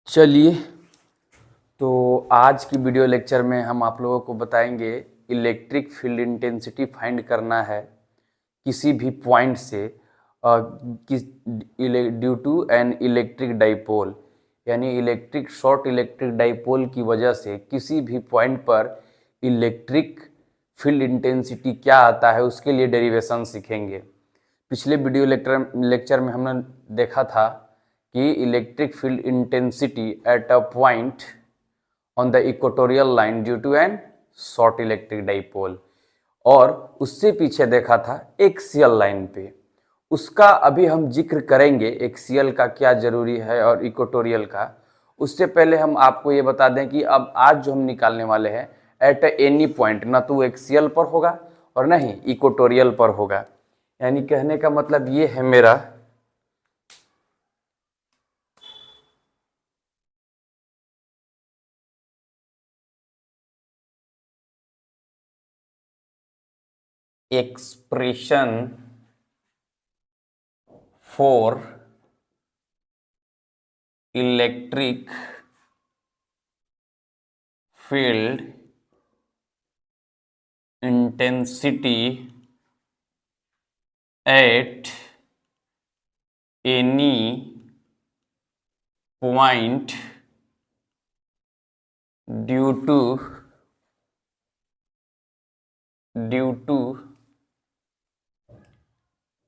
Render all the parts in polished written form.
चलिए, तो आज की वीडियो लेक्चर में हम आप लोगों को बताएंगे इलेक्ट्रिक फील्ड इंटेंसिटी फाइंड करना है किसी भी पॉइंट से due to an electric dipole, यानी इलेक्ट्रिक शॉर्ट इलेक्ट्रिक डाइपोल की वजह से किसी भी पॉइंट पर इलेक्ट्रिक फील्ड इंटेंसिटी क्या आता है उसके लिए डेरिवेशन सीखेंगे। पिछले वीडियो लेक्चर में हमने देखा था कि electric field intensity at a point on the equatorial line due to an short electric dipole, और उससे पीछे देखा था एक्सियल लाइन पे। उसका अभी हम जिक्र करेंगे, एक्सियल का क्या जरूरी है और इक्वेटोरियल का। उससे पहले हम आपको ये बता दें कि अब आज जो हम निकालने वाले हैं एट एनी पॉइंट, ना तो एक्सियल पर होगा और ना ही इक्वेटोरियल पर होगा। यानी कहने का मतलब ये है मेरा expression for electric field intensity at any point due to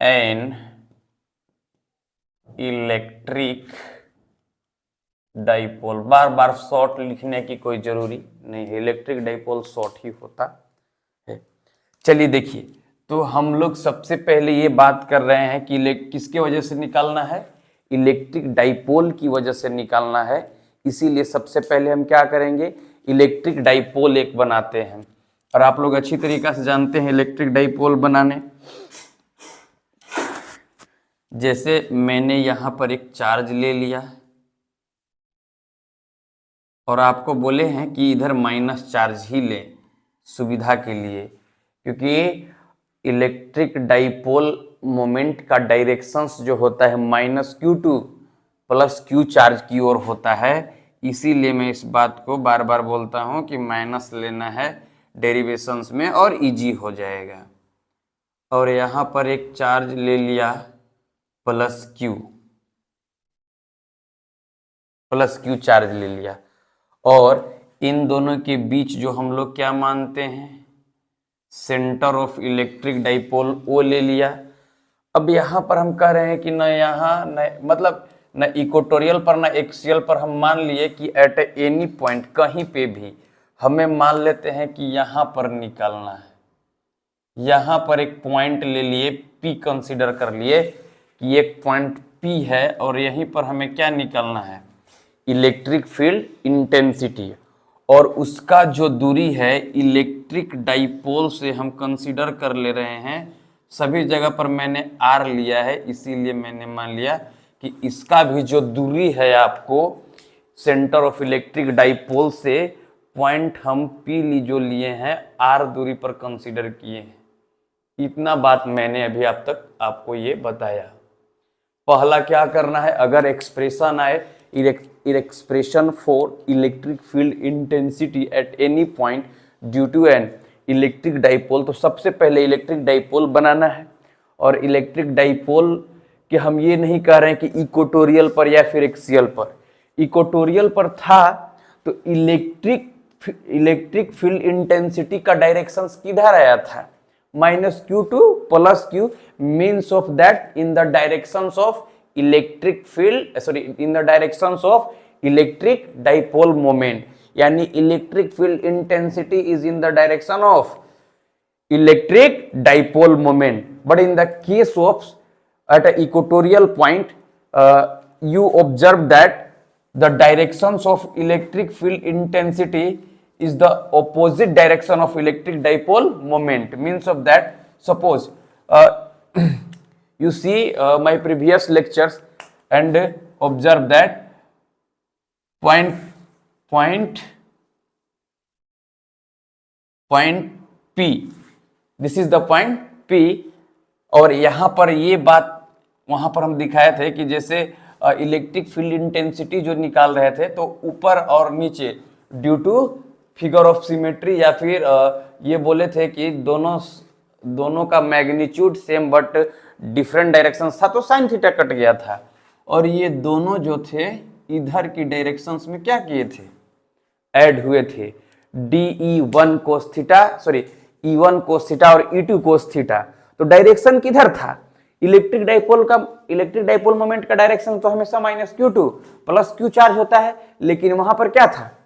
an electric dipole. बार बार शॉर्ट लिखने की कोई जरूरी नहीं है, इलेक्ट्रिक डाइपोल शॉर्ट ही होता है। चलिए देखिए, तो हम लोग सबसे पहले ये बात कर रहे हैं कि किसके वजह से निकालना है, इलेक्ट्रिक डाइपोल की वजह से निकालना है। इसीलिए सबसे पहले हम क्या करेंगे, इलेक्ट्रिक डाइपोल एक बनाते हैं। और आप लोग अच्छी तरीके से जानते हैं इलेक्ट्रिक डाइपोल बनाने। जैसे मैंने यहां पर एक चार्ज ले लिया और आपको बोले हैं कि इधर माइनस चार्ज ही ले सुविधा के लिए, क्योंकि इलेक्ट्रिक डाइपोल मोमेंट का डायरेक्शंस जो होता है minus Q to plus Q charge की ओर होता है। इसीलिए मैं इस बात को बार बार बोलता हूं कि माइनस लेना है डेरिवेशंस में और इजी हो जाएगा। और यहां पर एक चार्ज ले लिया प्लस क्यू चार्ज ले लिया, और इन दोनों के बीच जो हम लोग क्या मानते हैं, सेंटर ऑफ इलेक्ट्रिक डाइपोल ओ ले लिया। अब यहां पर हम कह रहे हैं कि न यहाँ न मतलब न इक्वेटोरियल पर न एक्सियल पर हम मान लिए कि एट एनी पॉइंट कहीं पे भी हमें मान लेते हैं कि यहां पर निकालना है। यहां पर एक पॉइंट ले लिए, पी कंसीडर कर लिए कि एक पॉइंट पी है और यहीं पर हमें क्या निकालना है, इलेक्ट्रिक फील्ड इंटेंसिटी। और उसका जो दूरी है इलेक्ट्रिक डाइपोल से हम कंसीडर कर ले रहे हैं। सभी जगह पर मैंने आर लिया है, इसीलिए मैंने मान लिया कि इसका भी जो दूरी है आपको सेंटर ऑफ इलेक्ट्रिक डाइपोल से पॉइंट हम पी जो लिए हैं आर दूरी पर कंसीडर किए हैं। इतना बात मैंने अभी आप तक आपको ये बताया। पहला क्या करना है, अगर एक्सप्रेशन आए expression for electric field intensity at any point due to an electric dipole, तो सबसे पहले इलेक्ट्रिक डाइपोल बनाना है। और इलेक्ट्रिक डाइपोल कि हम ये नहीं कह रहे हैं कि इक्वेटोरियल पर या फिर एक्सियल पर। इक्वेटोरियल पर था तो इलेक्ट्रिक फील्ड इंटेंसिटी का डायरेक्शन किधर आया था, minus Q to plus Q, means of that in the direction of electric field in the direction of electric dipole moment. यानी electric field intensity is in the direction of electric dipole moment, but in the case of at an equatorial point you observe that the directions of electric field intensity is the opposite direction of electric dipole moment. Means of that, suppose you see my previous lectures and observe that point P, this is the point P। और यहां पर ये बात वहां पर हम दिखाए थे कि जैसे इलेक्ट्रिक फील्ड इंटेंसिटी जो निकाल रहे थे, तो ऊपर और नीचे due to figure of symmetry, या फिर ये बोले थे कि दोनों का magnitude same but different direction था, तो साइन थीटा कट गया था। और ये दोनों जो थे इधर की डायरेक्शंस में क्या किए थे, ऐड हुए थे। DE1 cos theta, sorry E1 cos theta और E2 कोस थीटा। तो डायरेक्शन किधर था, इलेक्ट्रिक डाइपोल मोमेंट का डायरेक्शन तो हमेशा -q2 प्लस q चार्ज होता है, लेकिन वहां पर क्या था,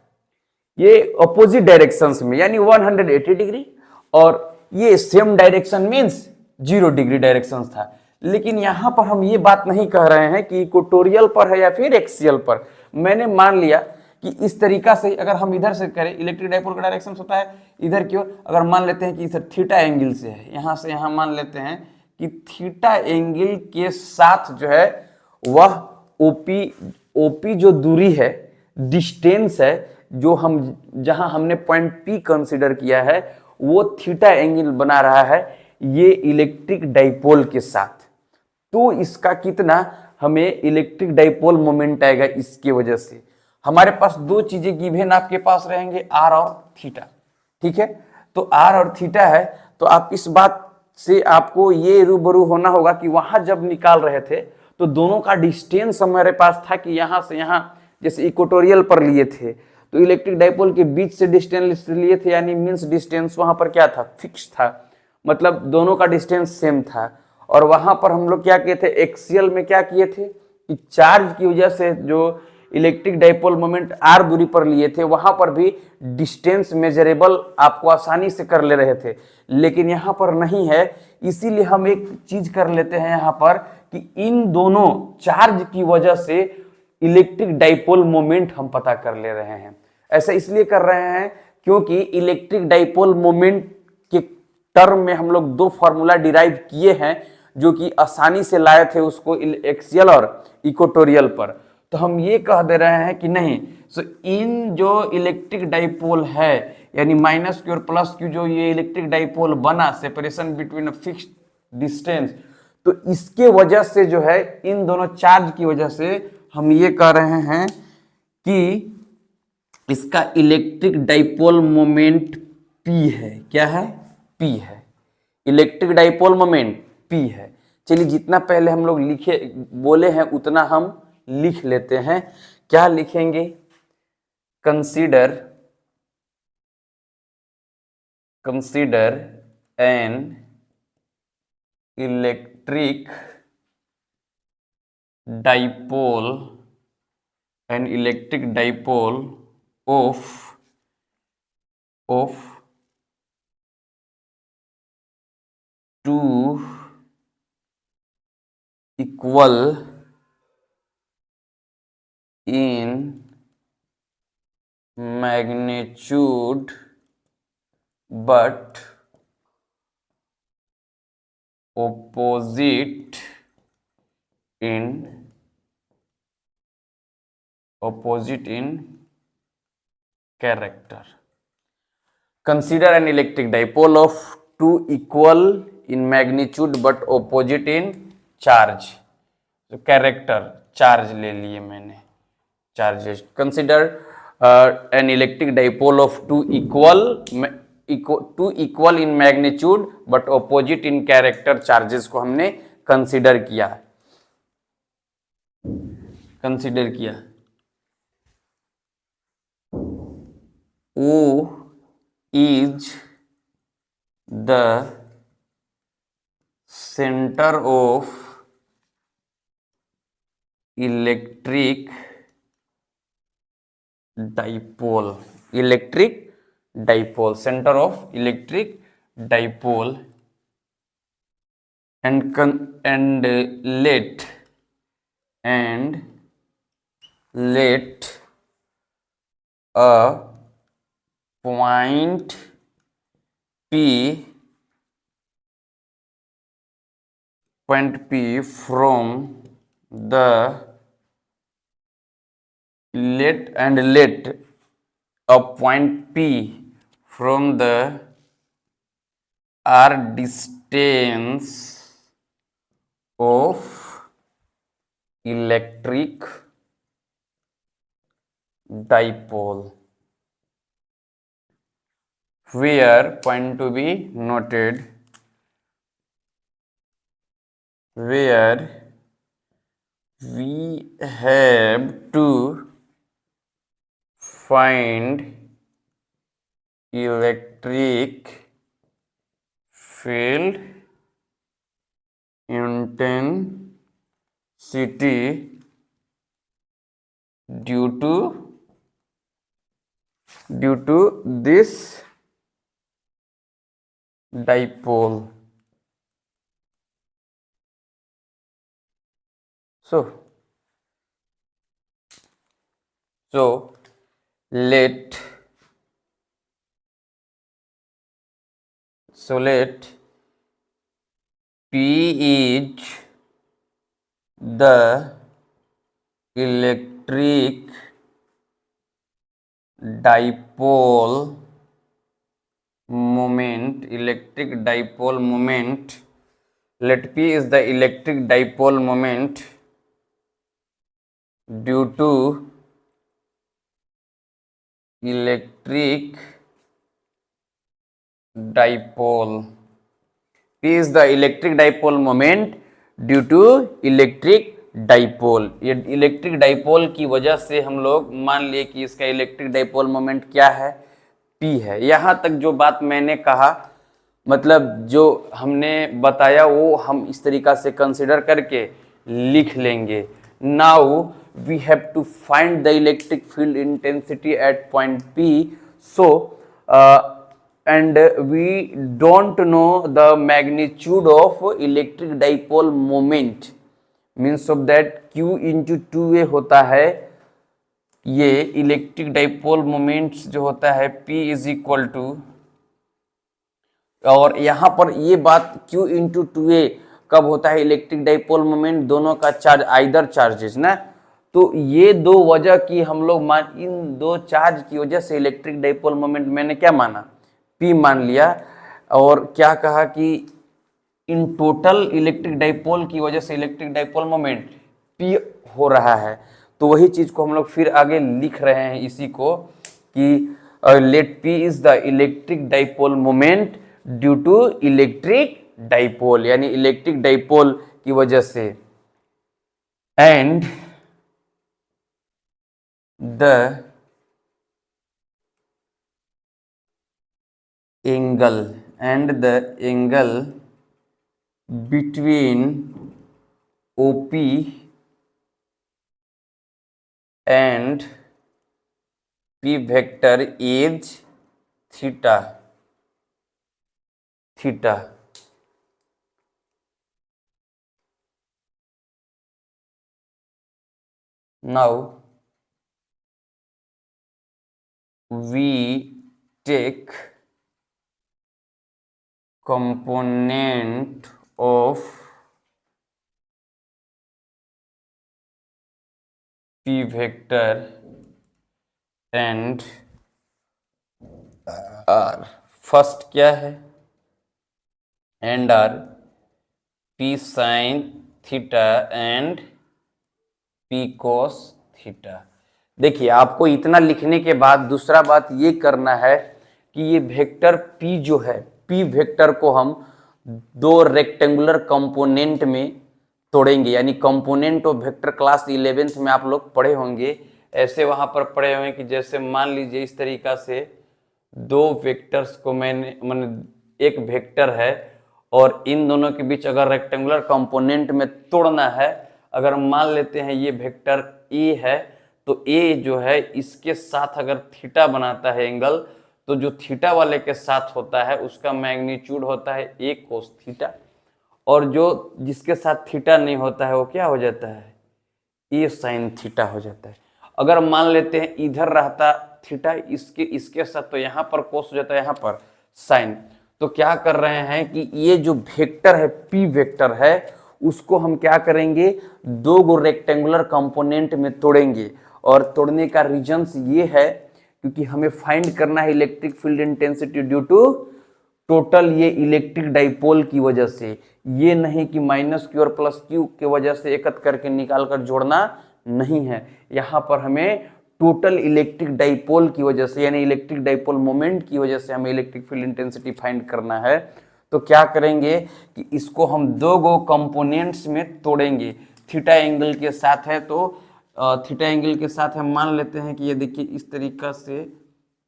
ये अपोजिट डायरेक्शंस में, यानी 180 डिग्री, और ये same direction means 0 degree direction था। लेकिन यहां पर हम ये बात नहीं कह रहे हैं कि इक्वेटोरियल पर है या फिर एक्सियल पर। मैंने मान लिया कि इस तरीका से अगर हम इधर से करें, इलेक्ट्रिक डाइपोल का डायरेक्शन होता है इधर की ओर, अगर मान लेते हैं कि इधर थीटा एंगल से है, यहां से यहां मान लेते हैं कि थीटा एंगल के साथ जो है वह ओपी जो दूरी है, डिस्टेंस है, जो हम जहां हमने पॉइंट P कंसीडर किया है, वो थीटा एंगल बना रहा है ये इलेक्ट्रिक डाइपोल के साथ। तो इसका कितना हमें इलेक्ट्रिक डाइपोल मोमेंट आएगा, इसकी वजह से हमारे पास दो चीजें गिवन आपके पास रहेंगे, आर और थीटा। ठीक है, तो आर और थीटा है, तो आप इस बात से आपको ये रूबरू होना होगा कि वहां जब निकाल रहे थे तो दोनों का डिस्टेंस हमारे पास था कि यहां से यहां, जैसे इक्वेटोरियल पर लिए थे तो इलेक्ट्रिक डाइपोल के बीच से डिस्टेंस लिए थे, यानी मींस डिस्टेंस वहां पर क्या था, फिक्स था, मतलब दोनों का डिस्टेंस सेम था। और वहां पर हम लोग क्या किए थे, एक्सियल में क्या किए थे कि चार्ज की वजह से जो इलेक्ट्रिक डाइपोल मोमेंट आर दूरी पर लिए थे, वहां पर भी डिस्टेंस मेजरेबल आपको आसानी से कर ले रहे थे, लेकिन यहां पर नहीं है। इसीलिए हम एक चीज कर लेते हैं यहां पर कि इन दोनों चार्ज की वजह से इलेक्ट्रिक डाइपोल मोमेंट हम पता कर ले रहे हैं। ऐसा इसलिए कर रहे हैं क्योंकि इलेक्ट्रिक डाइपोल मोमेंट के टर्म में हम लोग दो फॉर्मूला डिराइव किए हैं, जो कि आसानी से लाए थे उसको एक्सियल और इक्वेटोरियल पर। तो हम ये कह दे रहे हैं कि नहीं, सो इन जो इलेक्ट्रिक डाइपोल है, यानी -q और +q, जो ये इलेक्ट्रिक डाइपोल बना, separation between a fixed distance, तो इसके वजह से जो है, इन दोनों चार्ज की वजह से हम ये कह रहे हैं कि इसका इलेक्ट्रिक डाइपोल मोमेंट P है। क्या है, P है, इलेक्ट्रिक डाइपोल मोमेंट P है। चलिए, जितना पहले हम लोग लिखे बोले हैं उतना हम लिख लेते हैं। क्या लिखेंगे, consider N electric dipole of two equal in magnitude but opposite in character. Consider an electric dipole of two equal in magnitude but opposite in charge. तो कैरेक्टर चार्ज ले लिए मैंने, charges. Consider an electric dipole of two equal in magnitude but opposite in character charges को हमने consider किया। O is the center of electric dipole, center of electric dipole, and let a point P from the let a point P from the r distance of electric dipole, where point to be noted, where we have to find electric field intensity due to this dipole. So let P is the electric dipole moment, let P is the electric dipole moment due to electric dipole. P is the electric dipole moment due to electric dipole. ये electric dipole की वजह से हम लोग मान लिए कि इसका इलेक्ट्रिक डाइपोल मोमेंट क्या है, P है। यहां तक जो बात मैंने कहा, मतलब जो हमने बताया वो हम इस तरीका से कंसिडर करके लिख लेंगे। Now we have to find the electric field intensity at point P, so and we don't know the magnitude of electric dipole moment, means of that q into 2a होता है। ये इलेक्ट्रिक डाइपोल मोमेंट जो होता है P is equal to, और यहाँ पर ये बात q इंटू 2a कब होता है इलेक्ट्रिक डाइपोल मोमेंट, दोनों का चार्ज आइदर चार्जेस ना, तो ये दो वजह की हम लोग इन दो चार्ज की वजह से इलेक्ट्रिक डाइपोल मोमेंट मैंने क्या माना, P मान लिया। और क्या कहा कि इन टोटल इलेक्ट्रिक डाइपोल की वजह से इलेक्ट्रिक डाइपोल मोमेंट P हो रहा है। तो वही चीज को हम लोग फिर आगे लिख रहे हैं इसी को कि let P is the electric dipole moment due to electric dipole, यानी इलेक्ट्रिक डाइपोल की वजह से, and the angle between OP and P vector is theta. Now we take component of P vector and R. First क्या है, and are P sin theta and P cos theta. देखिए आपको इतना लिखने के बाद दूसरा बात ये करना है कि ये वेक्टर P जो है, P वेक्टर को हम दो रेक्टेंगुलर कंपोनेंट में तोड़ेंगे, यानी component of vector class 11th में आप लोग पढ़े होंगे, ऐसे वहां पर पढ़े होंगे कि जैसे मान लीजिए इस तरीका से दो वेक्टर्स को मैंने एक वेक्टर है और इन दोनों के बीच अगर रेक्टेंगुलर कंपोनेंट में तोड़ना है, अगर मान लेते हैं ये वेक्टर ए है, तो ए जो है इसके साथ अगर थीटा बनाता है एंगल, तो जो थीटा वाले के साथ होता है उसका मैग्नीट्यूड होता है ए कोस थीटा, और जो जिसके साथ थीटा नहीं होता है वो क्या हो जाता है, ए साइन थीटा हो जाता है। अगर मान लेते हैं इधर रहता थीटा इसके साथ, तो यहाँ पर कोस हो जाता है, यहाँ पर साइन। तो क्या कर रहे हैं कि ये जो वेक्टर है P वेक्टर है उसको हम क्या करेंगे, दो गो रेक्टेंगुलर कंपोनेंट में तोड़ेंगे, और तोड़ने का रीजंस ये है क्योंकि हमें फाइंड करना है electric field intensity due to total ये इलेक्ट्रिक डाइपोल की वजह से, ये नहीं कि माइनस क्यू और प्लस क्यू की वजह से एकत्र करके निकाल कर जोड़ना नहीं है। यहाँ पर हमें टोटल इलेक्ट्रिक डाइपोल की वजह से, यानी इलेक्ट्रिक डाइपोल मोमेंट की वजह से हमें इलेक्ट्रिक फील्ड इंटेंसिटी फाइंड करना है। तो क्या करेंगे कि इसको हम दो गो कंपोनेंट्स में तोड़ेंगे। थीटा एंगल के साथ है, तो थीटा एंगल के साथ हम मान लेते हैं कि ये देखिए इस तरीका से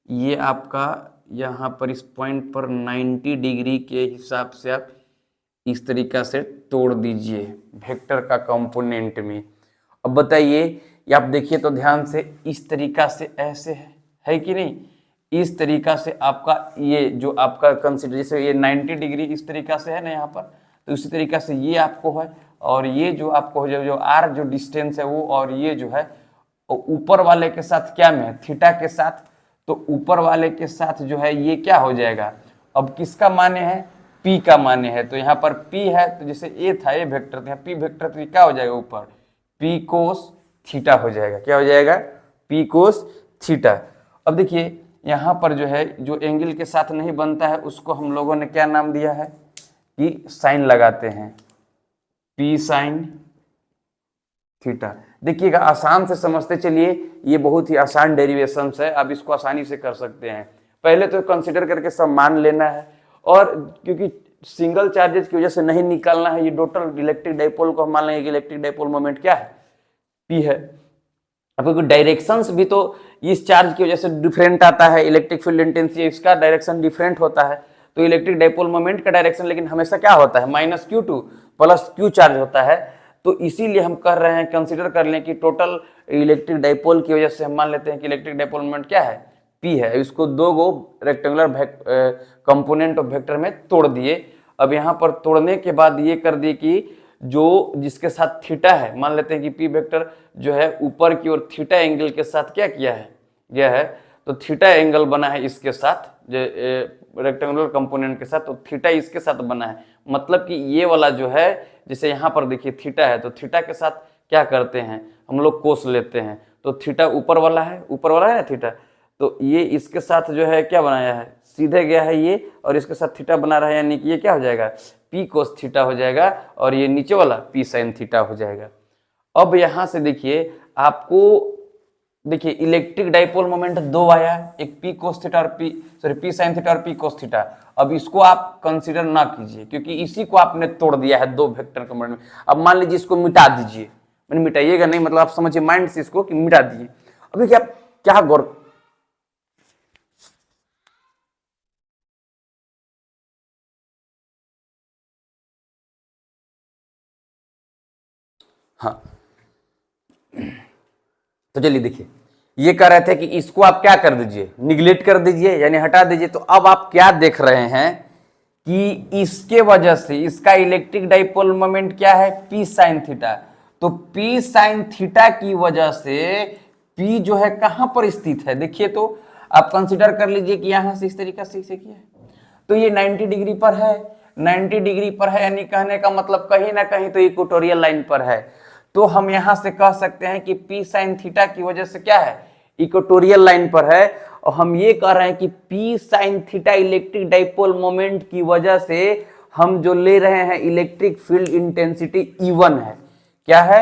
ये आपका यहाँ पर इस पॉइंट पर 90 डिग्री के हिसाब से आप इस तरीका से तोड़ दीजिए वेक्टर का कंपोनेंट में। अब बताइए, ये आप देखिए तो ध्यान से, इस तरीका से ऐसे है कि नहीं, इस तरीका से आपका ये जो आपका कंसीडर, जैसे ये 90 डिग्री इस तरीका से है ना यहाँ पर, तो इसी तरीका से ये आपको है, और ये जो आपको जो आर जो डिस्टेंस है वो, और ये जो है ऊपर वाले के साथ क्या में है, थीटा के साथ, तो ऊपर वाले के साथ जो है ये क्या हो जाएगा, अब किसका माने है, P का माने है। तो यहाँ पर P है, तो जैसे A था ये वेक्टर, तो यहाँ P वेक्टर, तो ये क्या हो जाएगा ऊपर P कोस थीटा हो जाएगा। क्या हो जाएगा, P कोस थीटा। अब देखिए यहाँ पर जो है जो एंगल के साथ नहीं बनता है उसको हम लोगों ने क्या नाम दिया है कि साइन लगाते हैं, P साइन थीटा। देखिएगा आसान से समझते चलिए, ये बहुत ही आसान डेरिवेशंस है, आप इसको आसानी से कर सकते हैं। पहले तो कंसीडर करके सब मान लेना है, और क्योंकि सिंगल चार्जेस की वजह से नहीं निकालना है, ये टोटल इलेक्ट्रिक डाइपोल को हम मान लेंगे कि इलेक्ट्रिक डाइपोल मोमेंट क्या है, P है। अब क्योंकि डायरेक्शंस भी तो इस चार्ज की वजह से डिफरेंट आता है, इलेक्ट्रिक फील्ड इंटेंसिटी इसका डायरेक्शन डिफरेंट होता है, तो इलेक्ट्रिक डाइपोल मोमेंट का डायरेक्शन लेकिन हमेशा क्या होता है, minus Q2 plus Q charge होता है। तो इसीलिए हम कर रहे हैं, कंसीडर कर लें कि टोटल इलेक्ट्रिक डाइपोल की वजह से हम मान लेते हैं कि इलेक्ट्रिक डाइपोल मोमेंट क्या है, P है। इसको दो गो रेक्टेंगुलर कंपोनेंट ऑफ वेक्टर में तोड़ दिए। अब यहाँ पर तोड़ने के बाद ये कर दिए कि जो जिसके साथ थीटा है, मान लेते हैं कि P वेक्टर जो है ऊपर की ओर थीटा एंगल के साथ क्या किया है, यह है, तो थीटा एंगल बना है इसके साथ, रेक्टेंगुलर कंपोनेंट के साथ, तो थीटा इसके साथ बना है। मतलब कि ये वाला जो है, जैसे यहाँ पर देखिए थीटा है, तो थीटा के साथ क्या करते हैं हम लोग, कोस लेते हैं। तो थीटा ऊपर वाला है ना थीटा, तो ये इसके साथ जो है क्या बनाया है, सीधे गया है ये, और इसके साथ थीटा बना रहा है, यानी कि ये क्या हो जाएगा, P कोस थीटा हो जाएगा, और ये नीचे वाला P साइन थीटा हो जाएगा। अब यहाँ से देखिए आपको, देखिए इलेक्ट्रिक डाइपोल मोमेंट दो आया, एक P कोस थीटा और P साइन थीटा और P कोस थीटा। अब इसको आप कंसीडर ना कीजिए, क्योंकि इसी को आपने तोड़ दिया है दो वेक्टर कंपोनेंट में। अब मान लीजिए इसको मिटा दीजिए, मैंने मिटाइएगा नहीं, मतलब आप समझिए माइंड से इसको कि मिटा दिए। अब देखिए आप क्या गौर, हाँ तो चलिए देखिए, ये कह रहे थे कि इसको आप क्या कर दीजिए, निगलेक्ट कर दीजिए, यानी हटा दीजिए। तो अब आप क्या देख रहे हैं कि इसके वजह से इसका इलेक्ट्रिक डाइपोल मोमेंट क्या है, P साइन थीटा। तो P साइन थीटा की वजह से P जो है कहां पर स्थित है, देखिए तो आप कंसीडर कर लीजिए कि यहां से इस तरीका से किया है, तो ये 90 डिग्री पर है, 90 डिग्री पर है, यानी कहने का मतलब कहीं ना कहीं तो इक्वेटोरियल लाइन पर है। तो हम यहां से कह सकते हैं कि P साइन थीटा की वजह से क्या है, इक्वेटोरियल लाइन पर है। और हम ये कह रहे हैं कि P sine theta electric dipole moment की वजह से हम जो ले रहे हैं इलेक्ट्रिक फील्ड इंटेंसिटी E1 है। क्या है,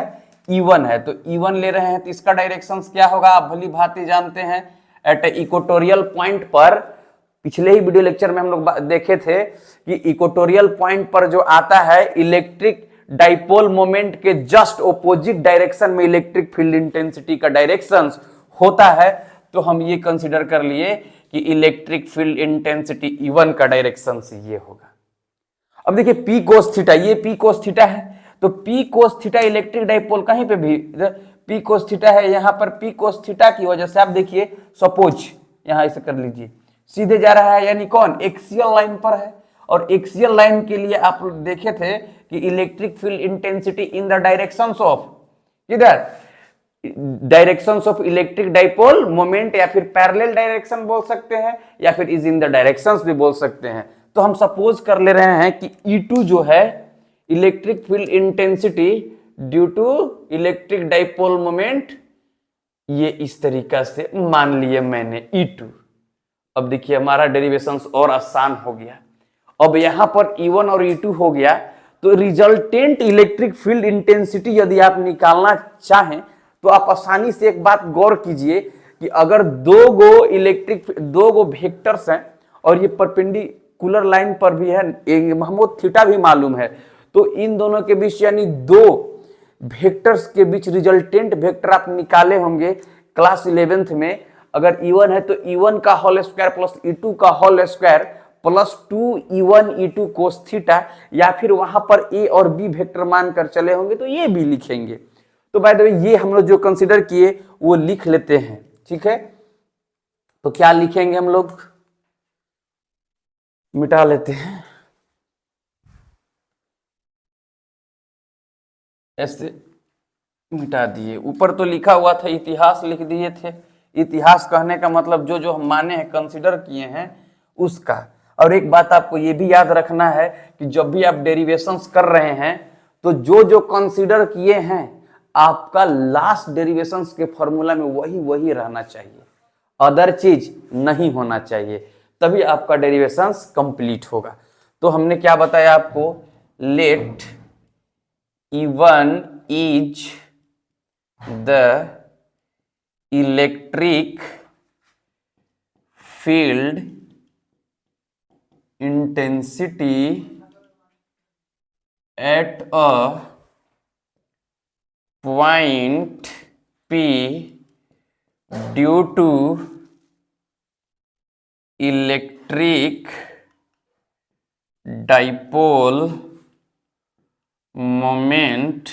E1 है। तो E1 ले रहे हैं, तो इसका डायरेक्शन क्या होगा, आप भली भांति जानते हैं, एट इक्वेटोरियल पॉइंट पर। पिछले ही वीडियो लेक्चर में हम लोग देखे थे कि इक्वेटोरियल पॉइंट पर जो आता है इलेक्ट्रिक डाइपोल मोमेंट के जस्ट ऑपोजिट डायरेक्शन में इलेक्ट्रिक फील्ड इंटेंसिटी का डायरेक्शन होता है। तो हम ये कंसीडर कर लिए कि इलेक्ट्रिक फील्ड इंटेंसिटी E1 का डायरेक्शन से ये होगा। अब देखिए P कोस थीटा, ये P कोस थीटा है, तो P cos theta electric dipole कहीं पे भी P कोस थीटा है, यहां पर P कोस थीटा की वजह से आप देखिए, सपोज यहां ऐसे कर लीजिए, सीधे जा रहा है, यानी कौन, एक्सियल लाइन पर है। और एक्सियल लाइन के लिए आप देखे थे कि electric field intensity in the directions of, किधर, directions of electric dipole moment, या फिर पैरेलल डायरेक्शन बोल सकते हैं, या फिर इज इन द डायरेक्शंस भी बोल सकते हैं। तो हम सपोज कर ले रहे हैं कि E2 जो है electric field intensity due to electric dipole moment, ये इस तरीका से मान लिए मैंने E2। अब देखिए हमारा डेरिवेशन और आसान हो गया। अब यहां पर E1 और E2 हो गया, तो रिजल्टेंट इलेक्ट्रिक फील्ड इंटेंसिटी यदि आप निकालना चाहें तो आप आसानी से एक बात गौर कीजिए कि अगर दो गो वेक्टर्स हैं और ये परपेंडिकुलर लाइन पर भी है, हमको थीटा भी मालूम है, तो इन दोनों के बीच यानी दो वेक्टर्स के बीच रिजल्टेंट वेक्टर आप निकाले होंगे क्लास 11th में। अगर E1 है तो E1 का होल स्क्वायर प्लस E2 का whole square plus 2E1 E2 cos theta, या फिर वहां पर A और B वेक्टर मानकर चले होंगे तो ये भी लिखेंगे। तो बाय द वे ये हम लोग जो कंसीडर किए वो लिख लेते हैं, ठीक है। तो क्या लिखेंगे हम लोग, मिटा लेते हैं, ऐसे मिटा दिए। ऊपर तो लिखा हुआ था इतिहास लिख दिए थे। इतिहास कहने का मतलब जो जो हम माने हैं, कंसीडर किए हैं उसका। और एक बात आपको ये भी याद रखना है कि जब भी आप डेरिवेशंस कर रहे हैं तो जो जो कंसीडर किए हैं आपका लास्ट डेरिवेशंस के फॉर्मूला में वही रहना चाहिए, अदर चीज नहीं होना चाहिए, तभी आपका डेरिवेशंस कंप्लीट होगा। तो हमने क्या बताया आपको, let E1 is the electric field intensity at a point P due to electric dipole moment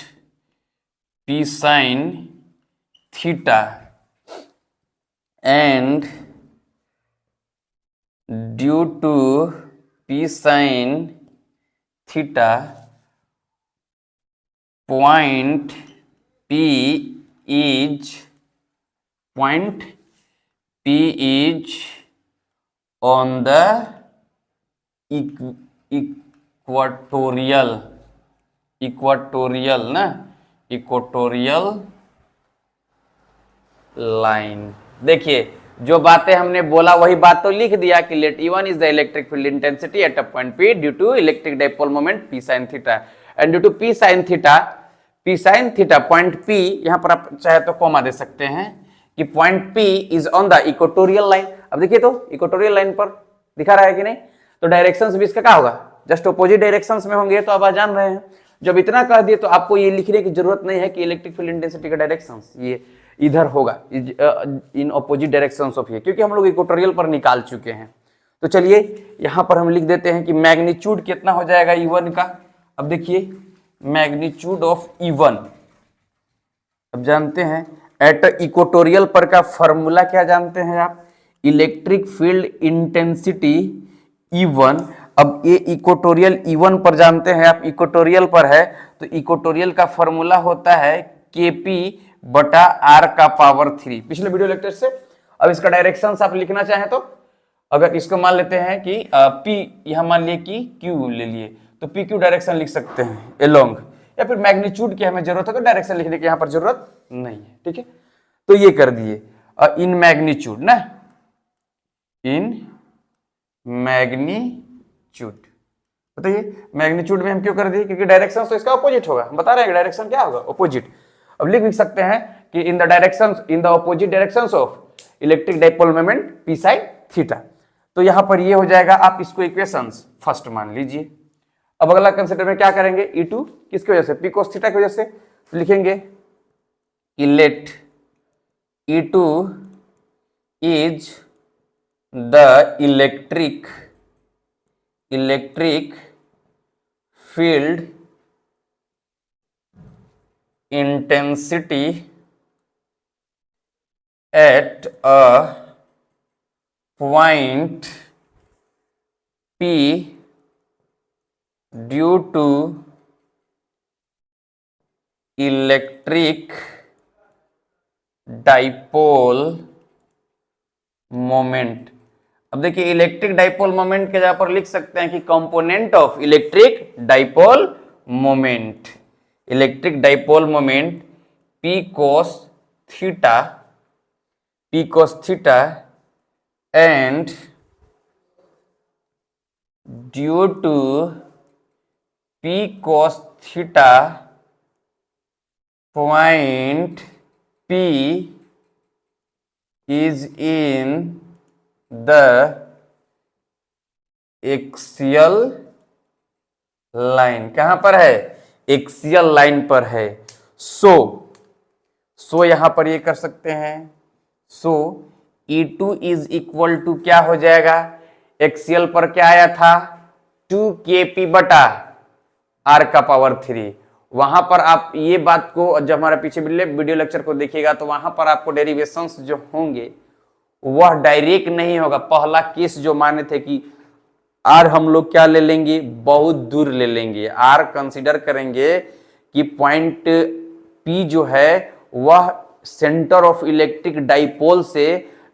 P sin theta and due to P sin theta point P is on the equatorial line. देखिए जो बातें हमने बोला वही बात तो लिख दिया कि let E1 is the electric field intensity at a point P due to electric dipole moment P sin theta, and due to P sin theta point P, यहां पर आप चाहे तो कॉमा दे सकते हैं कि point P is on the equatorial line. अब देखिए तो इक्वेटोरियल लाइन पर दिखा रहा है कि नहीं, तो डायरेक्शंस भी इसका क्या होगा, जस्ट ऑपोजिट डायरेक्शंस में होंगे। तो अब आप जान रहे हैं, जब इतना कह दिए तो आपको ये लिखने की जरूरत नहीं है कि इलेक्ट्रिक फील्ड इंटेंसिटी का डायरेक्शंस ये इधर होगा, इन ऑपोजिट डायरेक्शंस ऑफ ये, क्योंकि हम लोग इक्वेटोरियल पर निकाल चुके हैं। तो चलिए यहां पर हम लिख देते हैं कि मैग्नीट्यूड कितना हो जाएगा E1 का। अब देखिए मैग्नीट्यूड ऑफ E1, अब जानते हैं एट इक्वेटोरियल पर का फॉर्मूला क्या जानते हैं आप, इलेक्ट्रिक फील्ड इंटेंसिटी E1। अब ये इक्वेटोरियल E1 पर जानते हैं आप, इक्वेटोरियल पर है तो इक्वेटोरियल का फॉर्मूला होता है Kp बटा R का पावर 3, पिछले वीडियो लेक्चर से। अब इसका डायरेक्शन आप लिखना चाहें तो अगर इसको मान लेते हैं कि P यहां मान लिए कि Q ले लिए, तो PQ डायरेक्शन लिख सकते हैं एलोंग, या फिर मैग्नीट्यूड की हमें जरूरत है तो डायरेक्शन लिखने की यहां पर जरूरत नहीं है, ठीक है। तो ये कर दिए इन मैग्नीट्यूड ना, इन मैग्नीट्यूड। बताइए मैग्नीट्यूड में हम क्यों कर दिए, क्योंकि डायरेक्शन तो इसका अपोजिट होगा, हम बता रहे हैं डायरेक्शन क्या होगा, अपोजिट। अब लिख भी सकते हैं कि in the opposite directions of electric dipole moment P sin theta. तो यहां पर ये हो जाएगा, आप इसको इक्वेशंस फर्स्ट मान लीजिए। अब अगला कंसीडर में क्या करेंगे, E2 किसकी वजह से, P cos थीटा की वजह से, तो लिखेंगे कि let E2 is the electric field intensity at a point P due to electric dipole moment. अब देखिए इलेक्ट्रिक डाइपोल मोमेंट के जगह पर लिख सकते हैं कि component of electric dipole moment, electric dipole moment P cos theta and due to P cos theta point P is in the axial line. कहां पर है? एक्सियल लाइन पर है। सो यहां पर ये कर सकते हैं। सो E2 इज इक्वल टू क्या हो जाएगा? एक्सियल पर क्या आया था? 2kp बटा r का पावर 3। वहां पर आप ये बात को जब हमारे पीछे वीडियो लेक्चर को देखिएगा तो वहां पर आपको डेरिवेशंस जो होंगे वह डायरेक्ट नहीं होगा। पहला केस जो माने थे कि आर हम लोग क्या ले लेंगे? बहुत दूर ले लेंगे। आर कंसीडर करेंगे कि पॉइंट पी जो है वह सेंटर ऑफ इलेक्ट्रिक डाइपोल से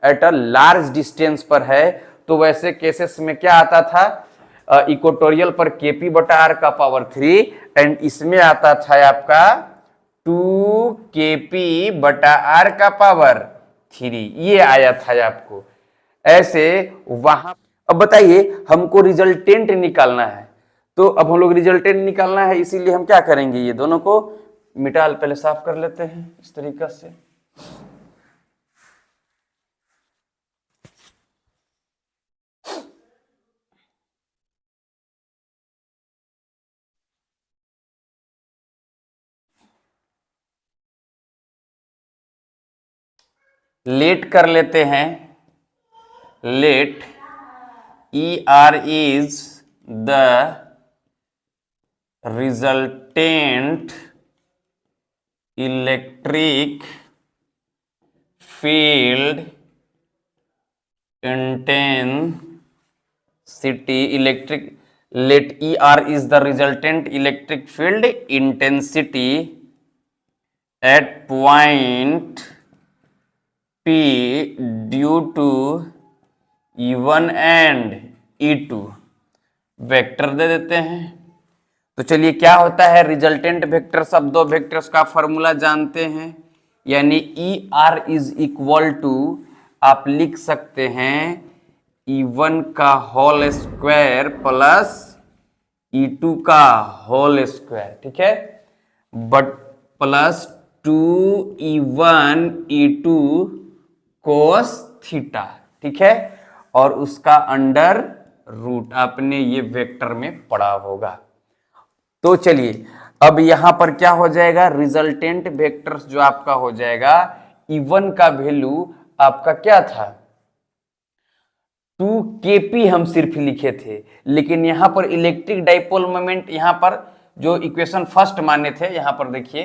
एट अ लार्ज डिस्टेंस पर है। तो वैसे केसेस में क्या आता था? इक्वेटोरियल पर केपी बटा आर का पावर 3 एंड इसमें आता था आपका 2kp बटा आर का पावर 3। ये आया था आपको ऐसे वहां। अब बताइए हमको रिजल्टेंट निकालना है, तो अब हम लोग रिजल्टेंट निकालना है, इसीलिए हम क्या करेंगे? ये दोनों को मिटा पहले साफ कर लेते हैं इस तरीका से। लेट कर लेते हैं। Let ER is the resultant electric field intensity let ER is the resultant electric field intensity at point P due to E1 and E2। Vector दे देते हैं। तो चलिए क्या होता है रिजल्टेंट वेक्टर? सब दो वेक्टर्स का फॉर्मूला जानते हैं, यानी ER इज इक्वल टू आप लिख सकते हैं E1 का होल स्क्वायर प्लस E2 का होल स्क्वायर, ठीक है, but plus 2E1 E2 cos theta, ठीक है, और उसका अंडर रूट आपने ये वेक्टर में पढ़ा होगा। तो चलिए अब यहां पर क्या हो जाएगा? रिजल्टेंट वेक्टर जो आपका हो जाएगा E1 का वैल्यू आपका क्या था? 2kp हम सिर्फ लिखे थे, लेकिन यहां पर इलेक्ट्रिक डाइपोल मोमेंट यहां पर जो इक्वेशन फर्स्ट माने थे, यहां पर देखिए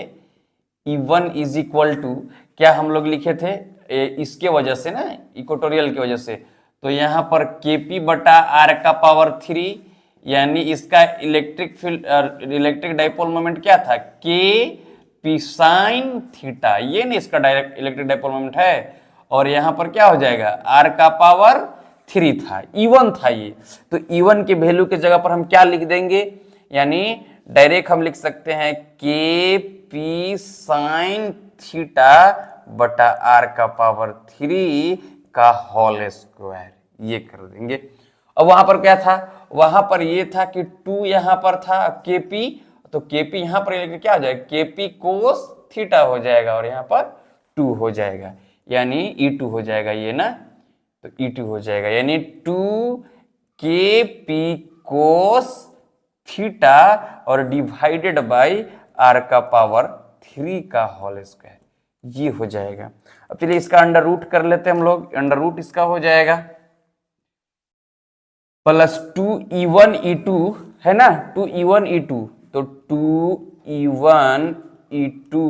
E1 इज इक्वल टू क्या हम लोग लिखे थे? इसके वजह से ना, इक्वेटोरियल की वजह से, तो यहां पर kp बटा r का पावर 3, यानी इसका electric field electric dipole moment क्या था? kp sine theta. ये नहीं इसका डायरेक्ट इलेक्ट्रिक डाइपोल मोमेंट है। और यहां पर क्या हो जाएगा? r का पावर 3 था, E1 था ये। तो E1 के वैल्यू के जगह पर हम क्या लिख देंगे? यानी डायरेक्ट हम लिख सकते हैं kp साइन थीटा बटा r का पावर 3 का होल स्क्वायर, ये कर देंगे। अब वहां पर क्या था? वहां पर ये था कि 2 यहां पर था kp, तो kp यहां पर क्या हो जाएगा? kp कोस थीटा हो जाएगा और यहां पर 2 हो जाएगा, यानी E2 हो जाएगा ये ना, तो E2 हो जाएगा, यानी 2kp कोस थीटा और डिवाइडेड बाई r का पावर 3 का होल स्क्वायर, ये हो जाएगा। अब चलिए इसका अंडर रूट कर लेते हैं हम लोग। अंडर रूट इसका हो जाएगा प्लस 2E1 E2 है ना, 2E1 E2, तो 2E1 E2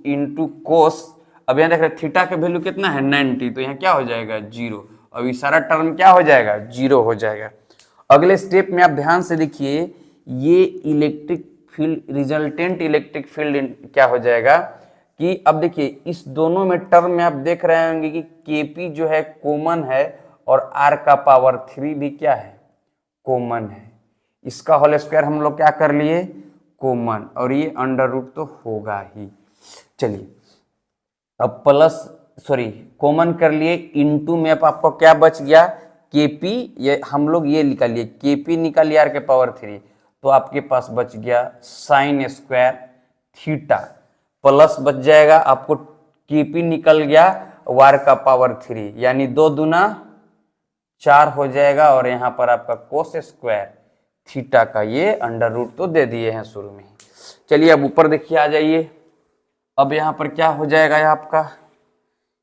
इंटू कोस। अब यहाँ देख रहे थीटा का वैल्यू कितना है? 90, तो यहाँ क्या हो जाएगा? 0। अब ये सारा टर्म क्या हो जाएगा? 0 हो जाएगा। अगले स्टेप में आप ध्यान से देखिए, ये electric field resultant electric field क्या हो जाएगा कि अब देखिए इस दोनों में टर्म में आप देख रहे होंगे कि kp जो है कॉमन है और r का पावर 3 भी क्या है? कॉमन है। इसका होल स्क्वायर हम लोग क्या कर लिए? कॉमन, और ये अंडर रूट तो होगा ही। चलिए अब प्लस कॉमन कर लिए, इनटू में अब आपको क्या बच गया? KP, ये हम लोग ये निकालिए KP निकालिए r के पावर 3, तो आपके पास बच गया साइन स्क्वायर थीटा प्लस बच जाएगा आपको KP निकल गया वार का पावर 3, यानी 2 दूना 4 हो जाएगा, और यहाँ पर आपका कोस स्क्वायर थीटा का ये अंडर रूट तो दे दिए हैं शुरू में ही। चलिए अब ऊपर देखिए आ जाइए। अब यहाँ पर क्या हो जाएगा आपका,